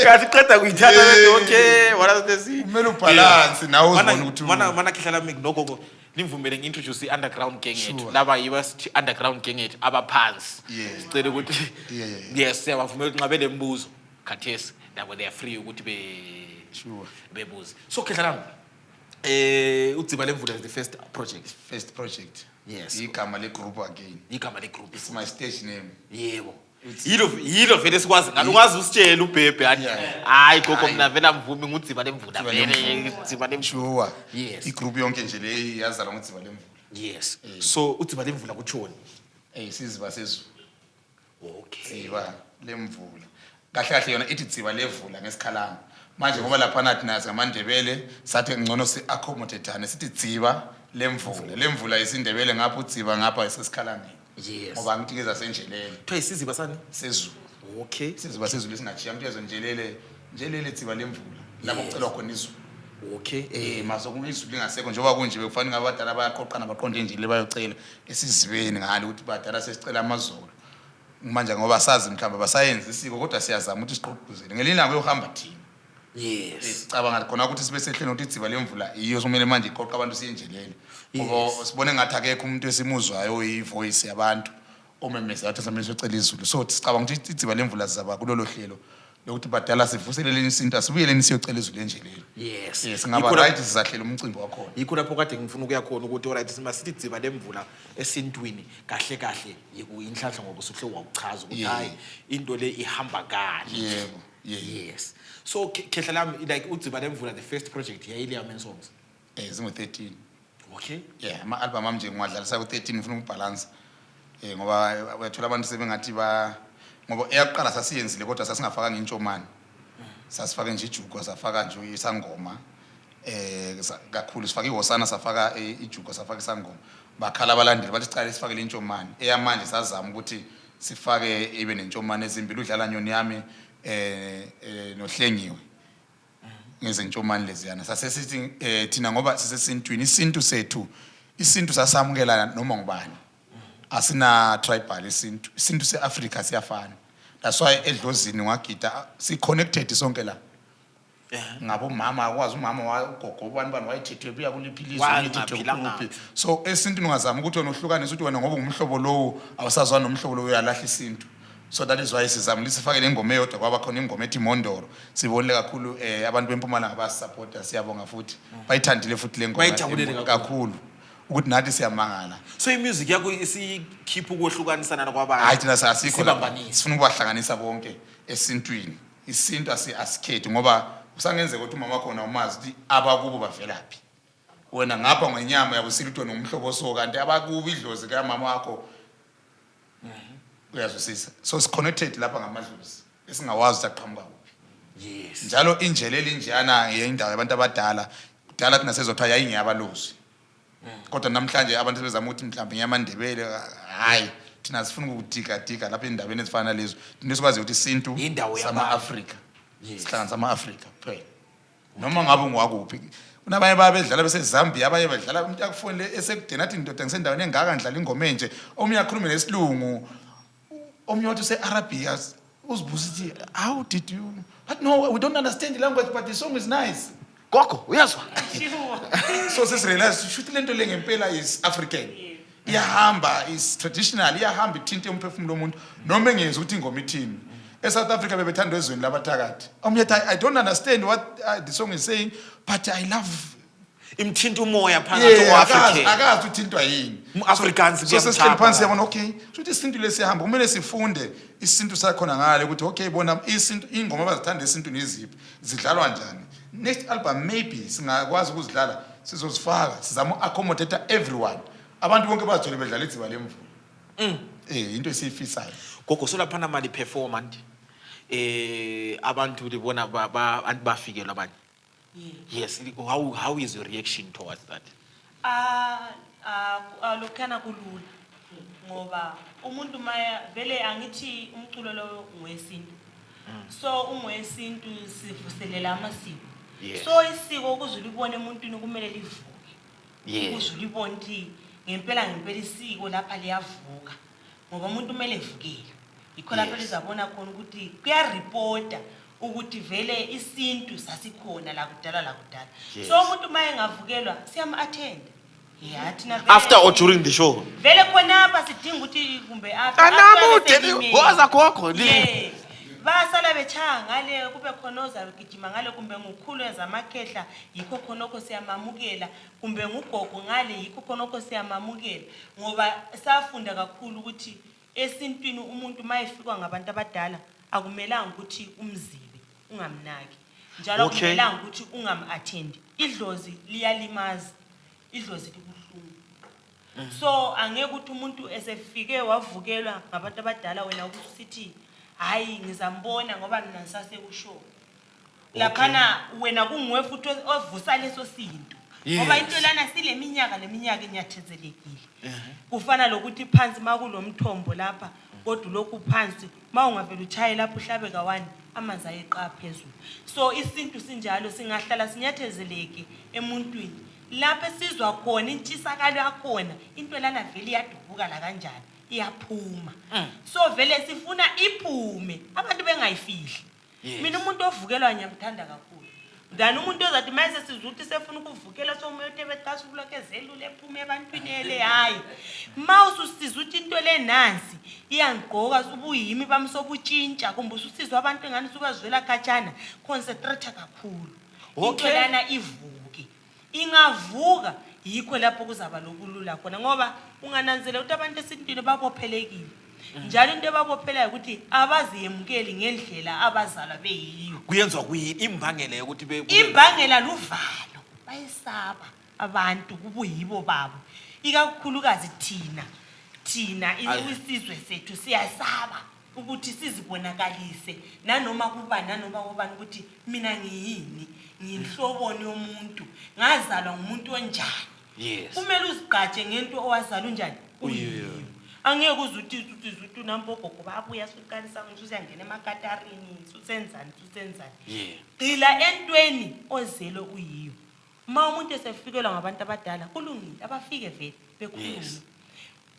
kathi qeda kuyithatha okay what is this kumele ubalance nawe uzibona ukuthi mana khehla lami nogogo nimvumele ngintroduce i-underground gang yethu laba yiba sithi underground gang yethu abaphansi sicela ukuthi yes siyabavumela ukuthi nqabe lembuzo khathesi nabo they are free ukuthi bebuze so khehla lami udziba lemvula is the first project yes igama le group again igama le group it's my stage name yebo yilo vele sikwazi ngabe ungazi usitshela ubhebhe athi hayi gogo mina vela mvumi ngudziba lemvula vele udziba lemvula yes igroup yonke nje le yazala ngudziba lemvula yes so udziba lemvula kutshoni siziba sezulu okay siba lemvula kahle kahle yona ithi dziba levula ngesikhalanga manje ngoba lapha nathi nazi ngamandebele sathi ngcono si accommodate sithi dziba lemvula isindebele ngapha udziba ngapha esesikhalanga yes ngoba ngitikeza senjelele kuthiwa isiziba sani sezulu okay siziba sezulu singachiya mntu njelele dziba lemvula lapho kucelwa khona izulu okay maso izulu lingasekho njengoba kunje bekufanele ngabadala bayaqoqana baqonde injile bayocela esizibeni ngale ukuthi badala sesicela amazolo manje ngoba sazi mhlamba basayenza isiko kodwa siyazama ukuthi siqoquzele ngelinye uyohamba thina yes cabanga khona ukuthi sibe sehlelo ukuthi idziba lemvula iyo somele manje iqoqa abantu siyenjelele ngoba sibone ngathi akekho umuntu esimuzwayo ivoice yabantu omemeza bathi samele socela izulu so sicabanga ukuthi idziba lemvula sizaba kulolo hlelo lokuthi badala sivuselele isinto asibuyeleni siyocela izulu enjelele yes ngaba right sizahlela umcimbi wakhona yikho lapho kade ngifuna ukuya khona ukuthi alright simasithi idziba lemvula esintwini kahle kahle yinhlanhla ngoba usuhle wakuchaza ukuthi hayi into le ihamba kahle yebo yes so khehla lami like udziba lemvula the first project yayile ama songs zingo 13 okay ama album ami nje ngiwadlalisa ku 13 ngifuna ukubalance ngoba uyathola abantu sebengathi ngoba eyaqala sasiyenzile kodwa sasingafaka ngintshomani sasifaka nje ijugo safaka nje isangoma kakhulu sifaka ihosana safaka ijugo safaka isangoma bakhala abalandeli bathi sicela sifake intshomane eyamanje sazama ukuthi sifake ibe nentshomane ezimbili udlala nyoni yami nohlengiwe ngezentshomane leziyana sasesithi thina ngoba sisesintwini isintu sasamukela noma ngubani asina tribal isintu seAfrica siyafana that's why edlozini ngagida si connected sonke la ngabo mama akwazi umama wagogo abantu wayethethwe buya kuliphilizwe uyithethwe kuphi so esintwini ungazama ukuthi wena uhlukanise ukuthi wena ngoba umhlobo lowo awusazwa nomhlobo lowo uyalahla isintu so that is why sizamile sifake lengoma eyodwa kwaba khona ingoma ethi Mondoro sibonile kakhulu abantu bempumalanga basupporta siyabonga futhi bayithandile futhi lengoma kakhulu ukuthi nathi siyamangala so imusic yakho isikhipha ukwehlukanisana kwabanye hayi thina sasikho sifuna ukubahlanganisa bonke esintwini isintu asikhethi ngoba usangenzeka ukuthi umama wakho umazi ukuthi abakubo bavelaphi wena ngapha ngenyama yabusilutho nomhlobo so kanti abakubo idlozi ka mama wakho uyazwisisa so is connected lapha ngamadlozi esingawazi aqhamuka kuphi yes njalo injele elinjana yendawo yabantu abadala kudala thina sezothwa yayingeyabalozi kodwa namhlanje abantu sebezama ukuthi mhlawumbe ngiyamandebele hayi thina sifuna ukudika lapha endaweni ezifana lezo ndisikwazi ukuthi isintu sama-Afrika sihlanganisa ama-Afrika phela noma ngabe ngwakuphi kunabanye babedlala beseZambia abanye bedlala umuntu akufonele esekudeni athi ndoda ngisendaweni engaka ngidlala ingoma enje omunye akhuluma nesilungu omunye wathi use-Arabia uzibuza ukuthi how did you but no we don't understand the language but the song is nice gogo uyazwa so sesirealize shoot lento lengempela is African iyahamba is traditional iyahamba ithinta umphefumulo womuntu noma engezi ukuthi ingoma ithini eSouth Africa bebethandwa ezweni labathakathi omunye I don't understand what the song is saying but I love imthinta umoya phakathi kwaAfrica akazi uthintwa yini Africans so sesihleli phansi yabona okay shothi isintu lesiyahamba kumele sifunde isintu sakhona ngale ukuthi okay bona isintu ingoma abazithanda isintu neziphi zidlalwa njani next album maybe singakwazi ukuzidlala sizozifaka sizama accommodate everyone abantu bonke bazithole bedlala idziba lemvula into esiyifisayo gogo solaphana mali performance abantu libona bafikelwa abanye yes how is your reaction towards that lokhana kulula ngoba umuntu maya vele angithi umculo lo ngwesintu so ungwesintu sivuselela amasiko so isiko ukuzula ibone emuntwini kumele livuke ukuzula ibone ukuthi ngempela isiko lapha liyavuka ngoba umuntu kumele evukele ikho lapha lizabona khona ukuthi kuyareporta ukuthi vele isintu sasikhona la kudala so umuntu maye engavukelwa siyama-attend thina after or during the show vele khona apha sidinga ukuthi kumbe woza gogo basala bechanga ngale kube khona ozagijima ngale kumbe ngukhulu ezamakhehla yikho khonoko siyamamukela kumbe ngugogo ngale yikho khonoko siyamamukela ngoba safunda kakhulu ukuthi esintwini umuntu mayefika ngabantu abadala akumelanga ukuthi umzibe ungamnaki njalo akumelanga ukuthi ungam-attend idlozi liyalimaza idlozi libuhlungu so angeke ukuthi umuntu esefike wavukelwa ngabantu abadala wena ukuthi usithi hayi ngizambona ngoba mina ngisasekushow laphana wena kunguwe futhi ovusa leso sinto ngoba into lana leminyaka inyathezelekile kufana lokuthi phansi makulomthombo lapha kodwa lokhu phansi mawungavela uchaye lapho uhlabe kawani amanzi ayeqa phezulu so isintu sinjalo singahlala sinyathezeleke emuntwini lapha sizwa khona intshisakalo yakhona into lana vele iyadubuka la kanjani iyaphuma so vele sifuna iphume abantu bengayifihli mina umuntu ovukelwa ngiyamthanda kakhulu than umuntu ozathi mayise sizwa ukuthi sefuna ukuvukela somoyote bethasu kulokezela ephume ebantwini ele hayi mawususiza ukuthi into le nansi iyangqoka ubuyimi bamsobutshintsha kumbe usizwa abantu engani sukazwela khatshana concentrate kakhulu into lana ivuke ingavuka yikho lapho kuzaba lokulula khona ngoba ungananzela ukuthi abantu esintwini babophelekile njalo into ebabophelayo ukuthi abaziyemukeli ngendlela abazalwa beyiyo kuyenzwa kuyini imbangela yokuthi imbangela luvalo bayesaba abantu kubuyibo babo ikakhulukazi thina isizwe sethu siyasaba ukuthi sizibonakalise nanoma kubani ukuthi mina ngiyini ngiyinhloboni yomuntu ngazalwa ngumuntu onjani Yes. Kumele uzigqaje ngento owazala unjani. Angeke uzuthi nampo gogo babuya siqalisa ngisho usiyangena emakatarini susenzani. Gcila entweni ozelo uyiyo. Uma umuntu esefikelwa ngabantu abadala kulungile abafike vele bekhuluma.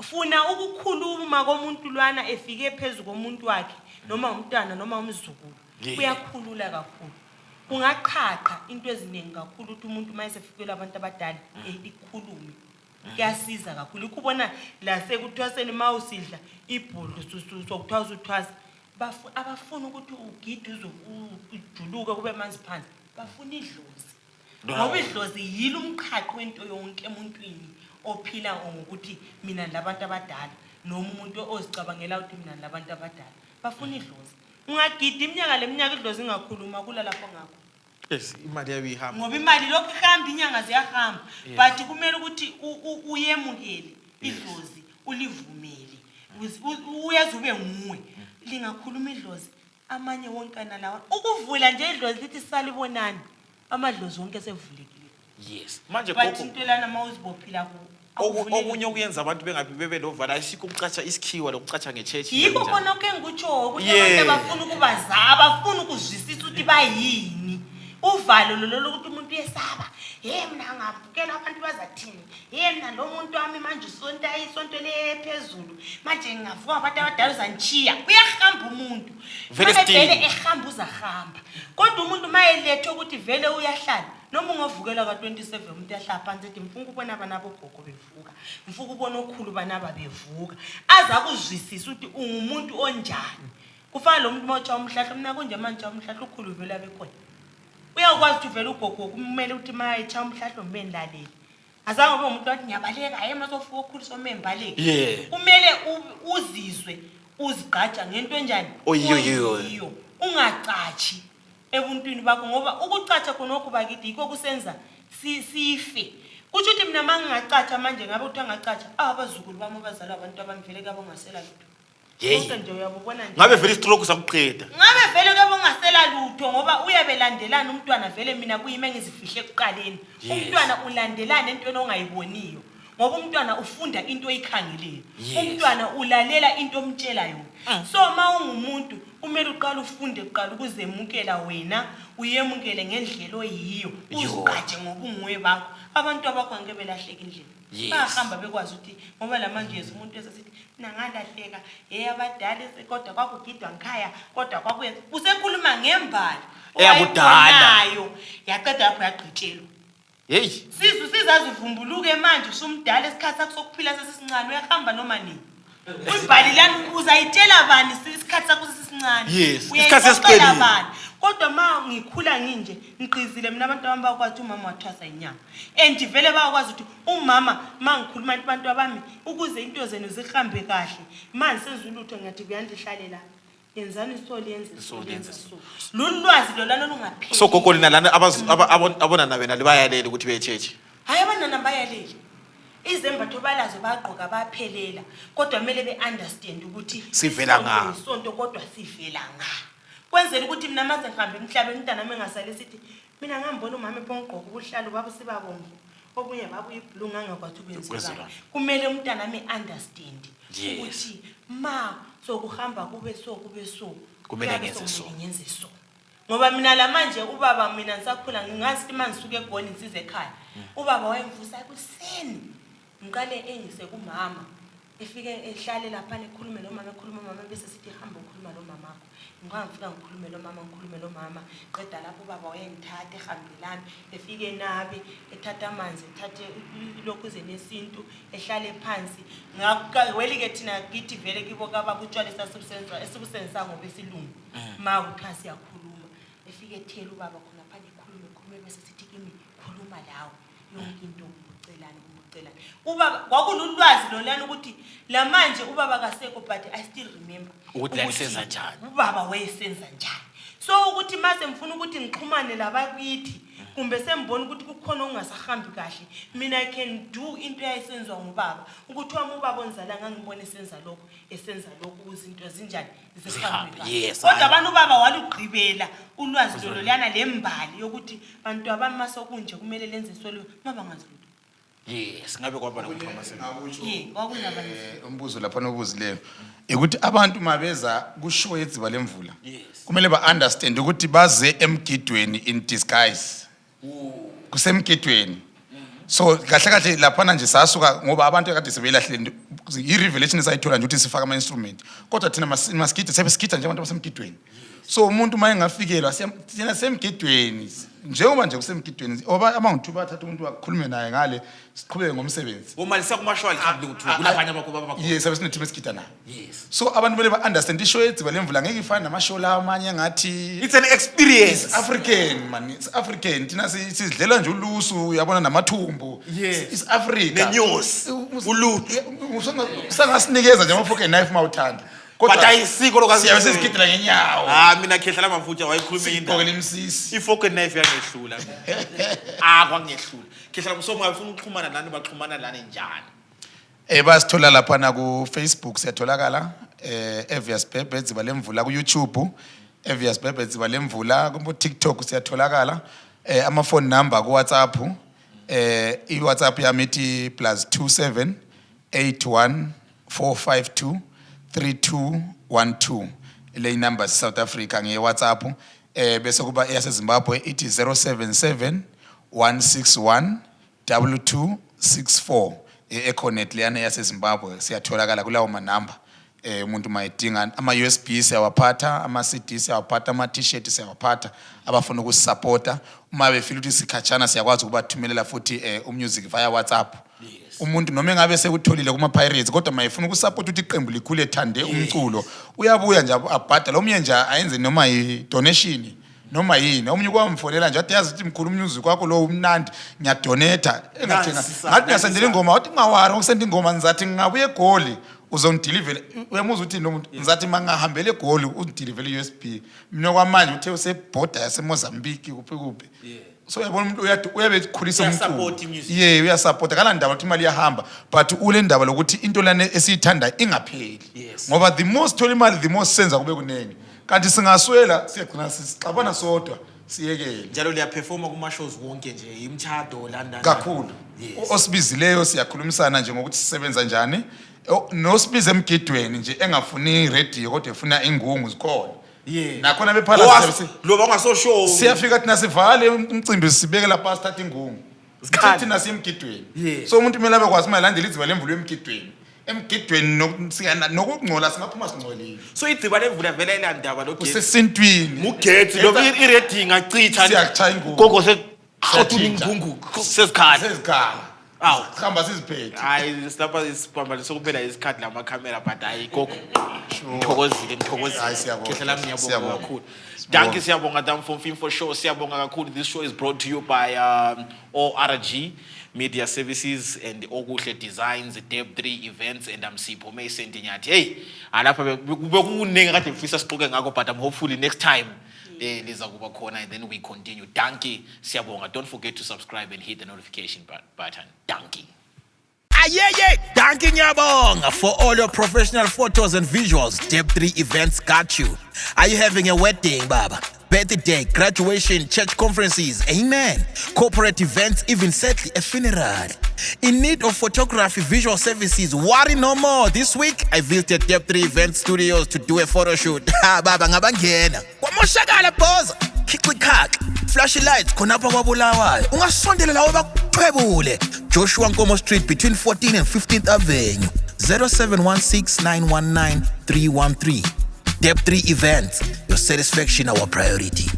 Funa ukukhuluma komuntu lwana efike phezulu komuntu wakhe noma umntwana noma umzukulu. Kuyakhulula kakhulu. Ungaqhaqha into eziningi kakhulu ukuthi umuntu mayesefikelwa abantu abadala ikhulume. Kuyasiza kakhulu. Ukubona la sekuthwaseni mawusidla ibhulu sokuthiwa uthwasa abafuna ukuthi ugide ujuluke kube manzi phansi bafuna idlozi. Ngoba idlozi yilo umqhaqo wento yonke emuntwini ophila ngokuthi mina labantu abadala noma umuntu ozicabangela ukuthi mina labantu abadala bafuna idlozi. Ungagida iminyaka leminyaka idlozi ingakhuluma kula lapho ngakho. Yes, imali yayo ihamba. Ngoba imali lokho ihamba inyanga ziyahamba but kumele ukuthi uyemukele idlozi ulivumele. Uyazi ube nguwe lingakhuluma idlozi amanye wonkana lawa ukuvula nje idlozi lithi salibonani amadlozi wonke sevulekile. Yes. Manje But gogo into lana mawuzibophila ku okunye okuyenza abantu bengabi bebe lovala ayisikho ukucatsha isikhiwa lokucatsha ngeChurch. yikho khona ke ngutsho ukuthi abantu bafuna ukubazaba bafuna ukuzwisisa ukuthi bayini. Uvalo lolo ukuthi umuntu uyesaba mina ngabukela abantu bazathini mina lo muntu wami manje isonto lephezulu manje ngingavuka abantu abadala uzanchiya uyahamba umuntu vele ehamba uzahamba kodwa umuntu mayelethe ukuthi vele uyahlala noma ungavukela ka27 umuntu yahlala phansi ethi mfuna ukubona abanabo gogo bevuka mfuna ukubona okhulu banaba bevuka aza kuzwisisa ukuthi ungumuntu onjani kufana lo muntu mocha umhlahla mina kunje manje umhlahla ukhulu vele abekhona. Uyakwazi ukuthi vele ugogo kumele ukuthi mayecha umhlahlo mbendlaleli. Azange ube umuntu wathi ngiyabaleka yema sofuka okhuliso membaleki. Kumele uzizwe uzigqaja ngento enjani? Oyiyo. Ungacachi ebuntwini bakho ngoba ukucatsha khonokho bakithi yikho kusenza sife. Kusho ukuthi mina mangingacatsha manje ngabe uthi angacatsha abazukulu bami abazala abantu abamvele kabo ngasela lutho. Konke nje uyabona nje. Ngabe vele stroke sakuqeda. Ngabe vele kabo ngasela lutho ngoba uyabelandelana umntwana vele mina kuyime ngizifihle ekuqaleni. Umntwana ulandelana entweni ongayiboniyo. Ngoba umntwana ufunda into oyikhangeleyo. Umntwana ulalela into omtshela yona. So ma ungumuntu kumele uqala ufunde kuqala ukuzemukela wena uyemukele ngendlela oyiyo uziqaje ngobunguwe bakho. Abantu abakho ngeke belahleke indlela. Bahamba bekwazi ukuthi ngoba lamanje umuntu esesithi mina ngalahleka abadala kodwa kwakugidwa ngikhaya kodwa kwakuyenza usekhuluma ngembali eyabudala yaqeda lapho yaqhitshelwa. Hey Sizazi uvumbuluke manje usumdala esikhathi sakho sokuphila sesisincane uyahamba noma nini. Umbali lana uzayitshela bani isikhathi sakho sesisincane. Isikhathi sesiqhelile bani. Kodwa ma ngikhula nginje ngiqizile mina abantu abami bakwazi umama wathwasa inyanga. And vele bayakwazi ukuthi umama mangikhuluma abantu abami ukuze into zenu zihambe kahle. Manje senzulutho ngathi kuyandihlalela. Yenzani isoli yenze so. Lulwazi lolana lungapheli. So gogo lina lana abona na wena libayaleli ukuthi beChurch. Hayi abana bayaleli. Izembatho balazo bagqoka baphelela kodwa kumele beunderstand ukuthi sivela nga isonto kodwa sivela nga. Kwenzela ukuthi mina maze ngihambe emhlabeni umntana mengasale sithi mina ngambona umama ephongqoka ubuhlalo babo sibabomvu obunye babu iblue ngangakwathi ukwenza. Kumele umntana understand ukuthi ma sokuhamba kube so kumele ngenze so. Ngoba mina la manje ubaba mina ngisakhula ngingathi manje suke egoli nsize ekhaya. Ubaba wayemvusa ekuseni ngiqale engise kumama efike ehlale lapha ekhulume nomama bese sithi hamba ukhuluma nomama wakho. Ngifika ngikhulume nomama qeda lapho ubaba wayengithatha ehambelana efike nabe ethatha amanzi ethathe lokhu zenesintu ehlale phansi ngakawelike thina kithi vele kibo kababa utshwala esibusenza ngoba esilungu ma uthasi yakhuluma efike ethela ubaba khona phanje khulume bese sithi kimi khuluma lawo yonke into ucelana ubaba kwakululwazi lolana ukuthi la manje ubaba kasekho but I still remember ukuthi layisenza njani ubaba wayesenza njani. So ukuthi mase mfuna ukuthi ngixhumane labakithi kumbe sembona ukuthi kukhona ongasahambi kahle mina I can do into eyayisenzwa ngubaba ukuthi wami ubaba onzala ngangibona esenza lokho izinto zinjani zihambe kahle. Kodwa abantu baba walugqibela ulwazi lolana lembali yokuthi bantu abamasokunje kumele lenze isolo mabangazilutho Yes, ngabe kwaba nokuphama umbuzo lapha nobuzileyo ukuthi abantu mabeza kushow yedziba lemvula kumele ba-understand ukuthi baze emgidweni in disguise kusemgidweni so kahle kahle laphana nje sasuka ngoba abantu kade sebelahlele i-revelation esayithola nje ukuthi sifaka ama-instrument kodwa thina masigide sebesigida nje abantu basemgidweni so umuntu uma engafikelwa thina semgidweni njengoba nje kusemgidweni oba abangu-2 bathatha umuntu wakhulume naye ngale siqhubeke ngomsebenzi uma lisa kumashwali kulabanye abakhulu yes sabe sinethi besigida naye yes so abantu kumele ba-understand ishow yedziba lemvula ngeke ifane namashow lawo amanye ngathi it's an experience. It's African man, it's African thina sidlela nje ulusu uyabona namathumbu Yes. It's Africa Nenews. Uluthi. usangasinikeza nje ama-fork and knife mawuthanda But ayisiko lokho siyabe sesigidela ngenyawo mina khehla lamafutha wayikhuluma indaba. sigqokela imsisi I-fork and knife yangehlula. Kwangehlula. Khehla lamsoma ufuna ukuxhumana nani baxhumana lana njani? Basithola laphana ku Facebook siyatholakala Evias Bhebhe Dziba Lemvula ku YouTube Evias Bhebhe Dziba Lemvula ku TikTok siyatholakala ama phone number ku WhatsApp I WhatsApp yami ithi +27 81 452 3212 ile number South Africa nge WhatsApp bese kuba eyase Zimbabwe ithi 077 161 2264 eConnect leyana yase Zimbabwe siyatholakala kulawo manamba umuntu mayidinga ama USB siyawaphatha ama CD siyawaphatha ama t-shirt siyawaphatha abafuna ukusupporta uma befila ukuthi sikhatshana siyakwazi ukubathumelela futhi umusic via WhatsApp umuntu noma engabe sekutholile kuma pirates kodwa mayefuna ukusupport ukuthi iqembu likhule ethande umculo uyabuya nje abhadala omnye nje ayenze noma i donation noma yini omunye kwamfonela nje athi yazi ukuthi mkhulu umusic wakho lo umnandi ngiyadonate engathenga ngathi ngiyasendela ingoma wathi ngawari ukusenda ingoma ngizathi ngingabuye eGoli uzongideliver uyamuza ukuthi nomuntu ngizathi mangahambele eGoli udeliver USB mina kwamanje uthe usebhoda yase Mozambique kuphi so yabona umuntu uyabe ekhulisa umculo uyasupport kala ndaba ukuthi imali iyahamba but ule ndaba lokuthi into lana esiyithanda ingapheli ngoba the most thola imali the most senza kube kunengi kanti singaswela siyagcina sixabana sodwa siyekele njalo liyaperforma kuma shows wonke nje imchado London kakhulu osibizileyo siyakhulumisana nje ngokuthi sisebenza njani nosibize emgidweni nje engafuni radio kodwa efuna ingungu zikhona nakhona bephala lo bangasoshow siyafika thina sivale umcimbi sibeke lapha sithatha ingungu sithi nasemgidweni so umuntu kumele abekwazi mayilandela idziba lemvula emgidweni nokungcola singaphuma singcolile so idziba lemvula vela ilandaba lo Getsi kusesintwini uGetsi lo i-rating acitha siyachaya ingungu gogo sekhathula ingungu sesikhala khamba siziphethe hayi lapha isibamba sokuphela isikhathi lama camera but hayi gogo ngithokozile khehla lami ngiyabonga kakhulu danke siyabonga Damfo Film for Show siyabonga kakhulu this show is brought to you by ORG Media Services and Okuhle Designs Deb 3 Events and Sipho Mason Nyathi hey alapha bekuningi kade ngifisa sixoxe ngakho but I'm hopefully next time liza kuba khona and then we continue danke siyabonga don't forget to subscribe and hit the notification button danke Ayeye, danke ngiyabonga for all your professional photos and visuals. Deb 3 Events got you. Are you having a wedding, baba? Birthday, graduation, church conferences, amen. Corporate events, even sadly a funeral. In need of photography, visual services, worry no more. This week, I visited Deb 3 Event Studios to do a photo shoot. Ha, baba ngabangena. Kwamoshakala pose. Kiklikak. Flashy lights, konapa wabulawayo. Ungasondela lawo bakuthwebule. Joshua Nkomo Street between 14th and 15th Avenue. 0716-919-313. Deb 3 Events. Your satisfaction our priority.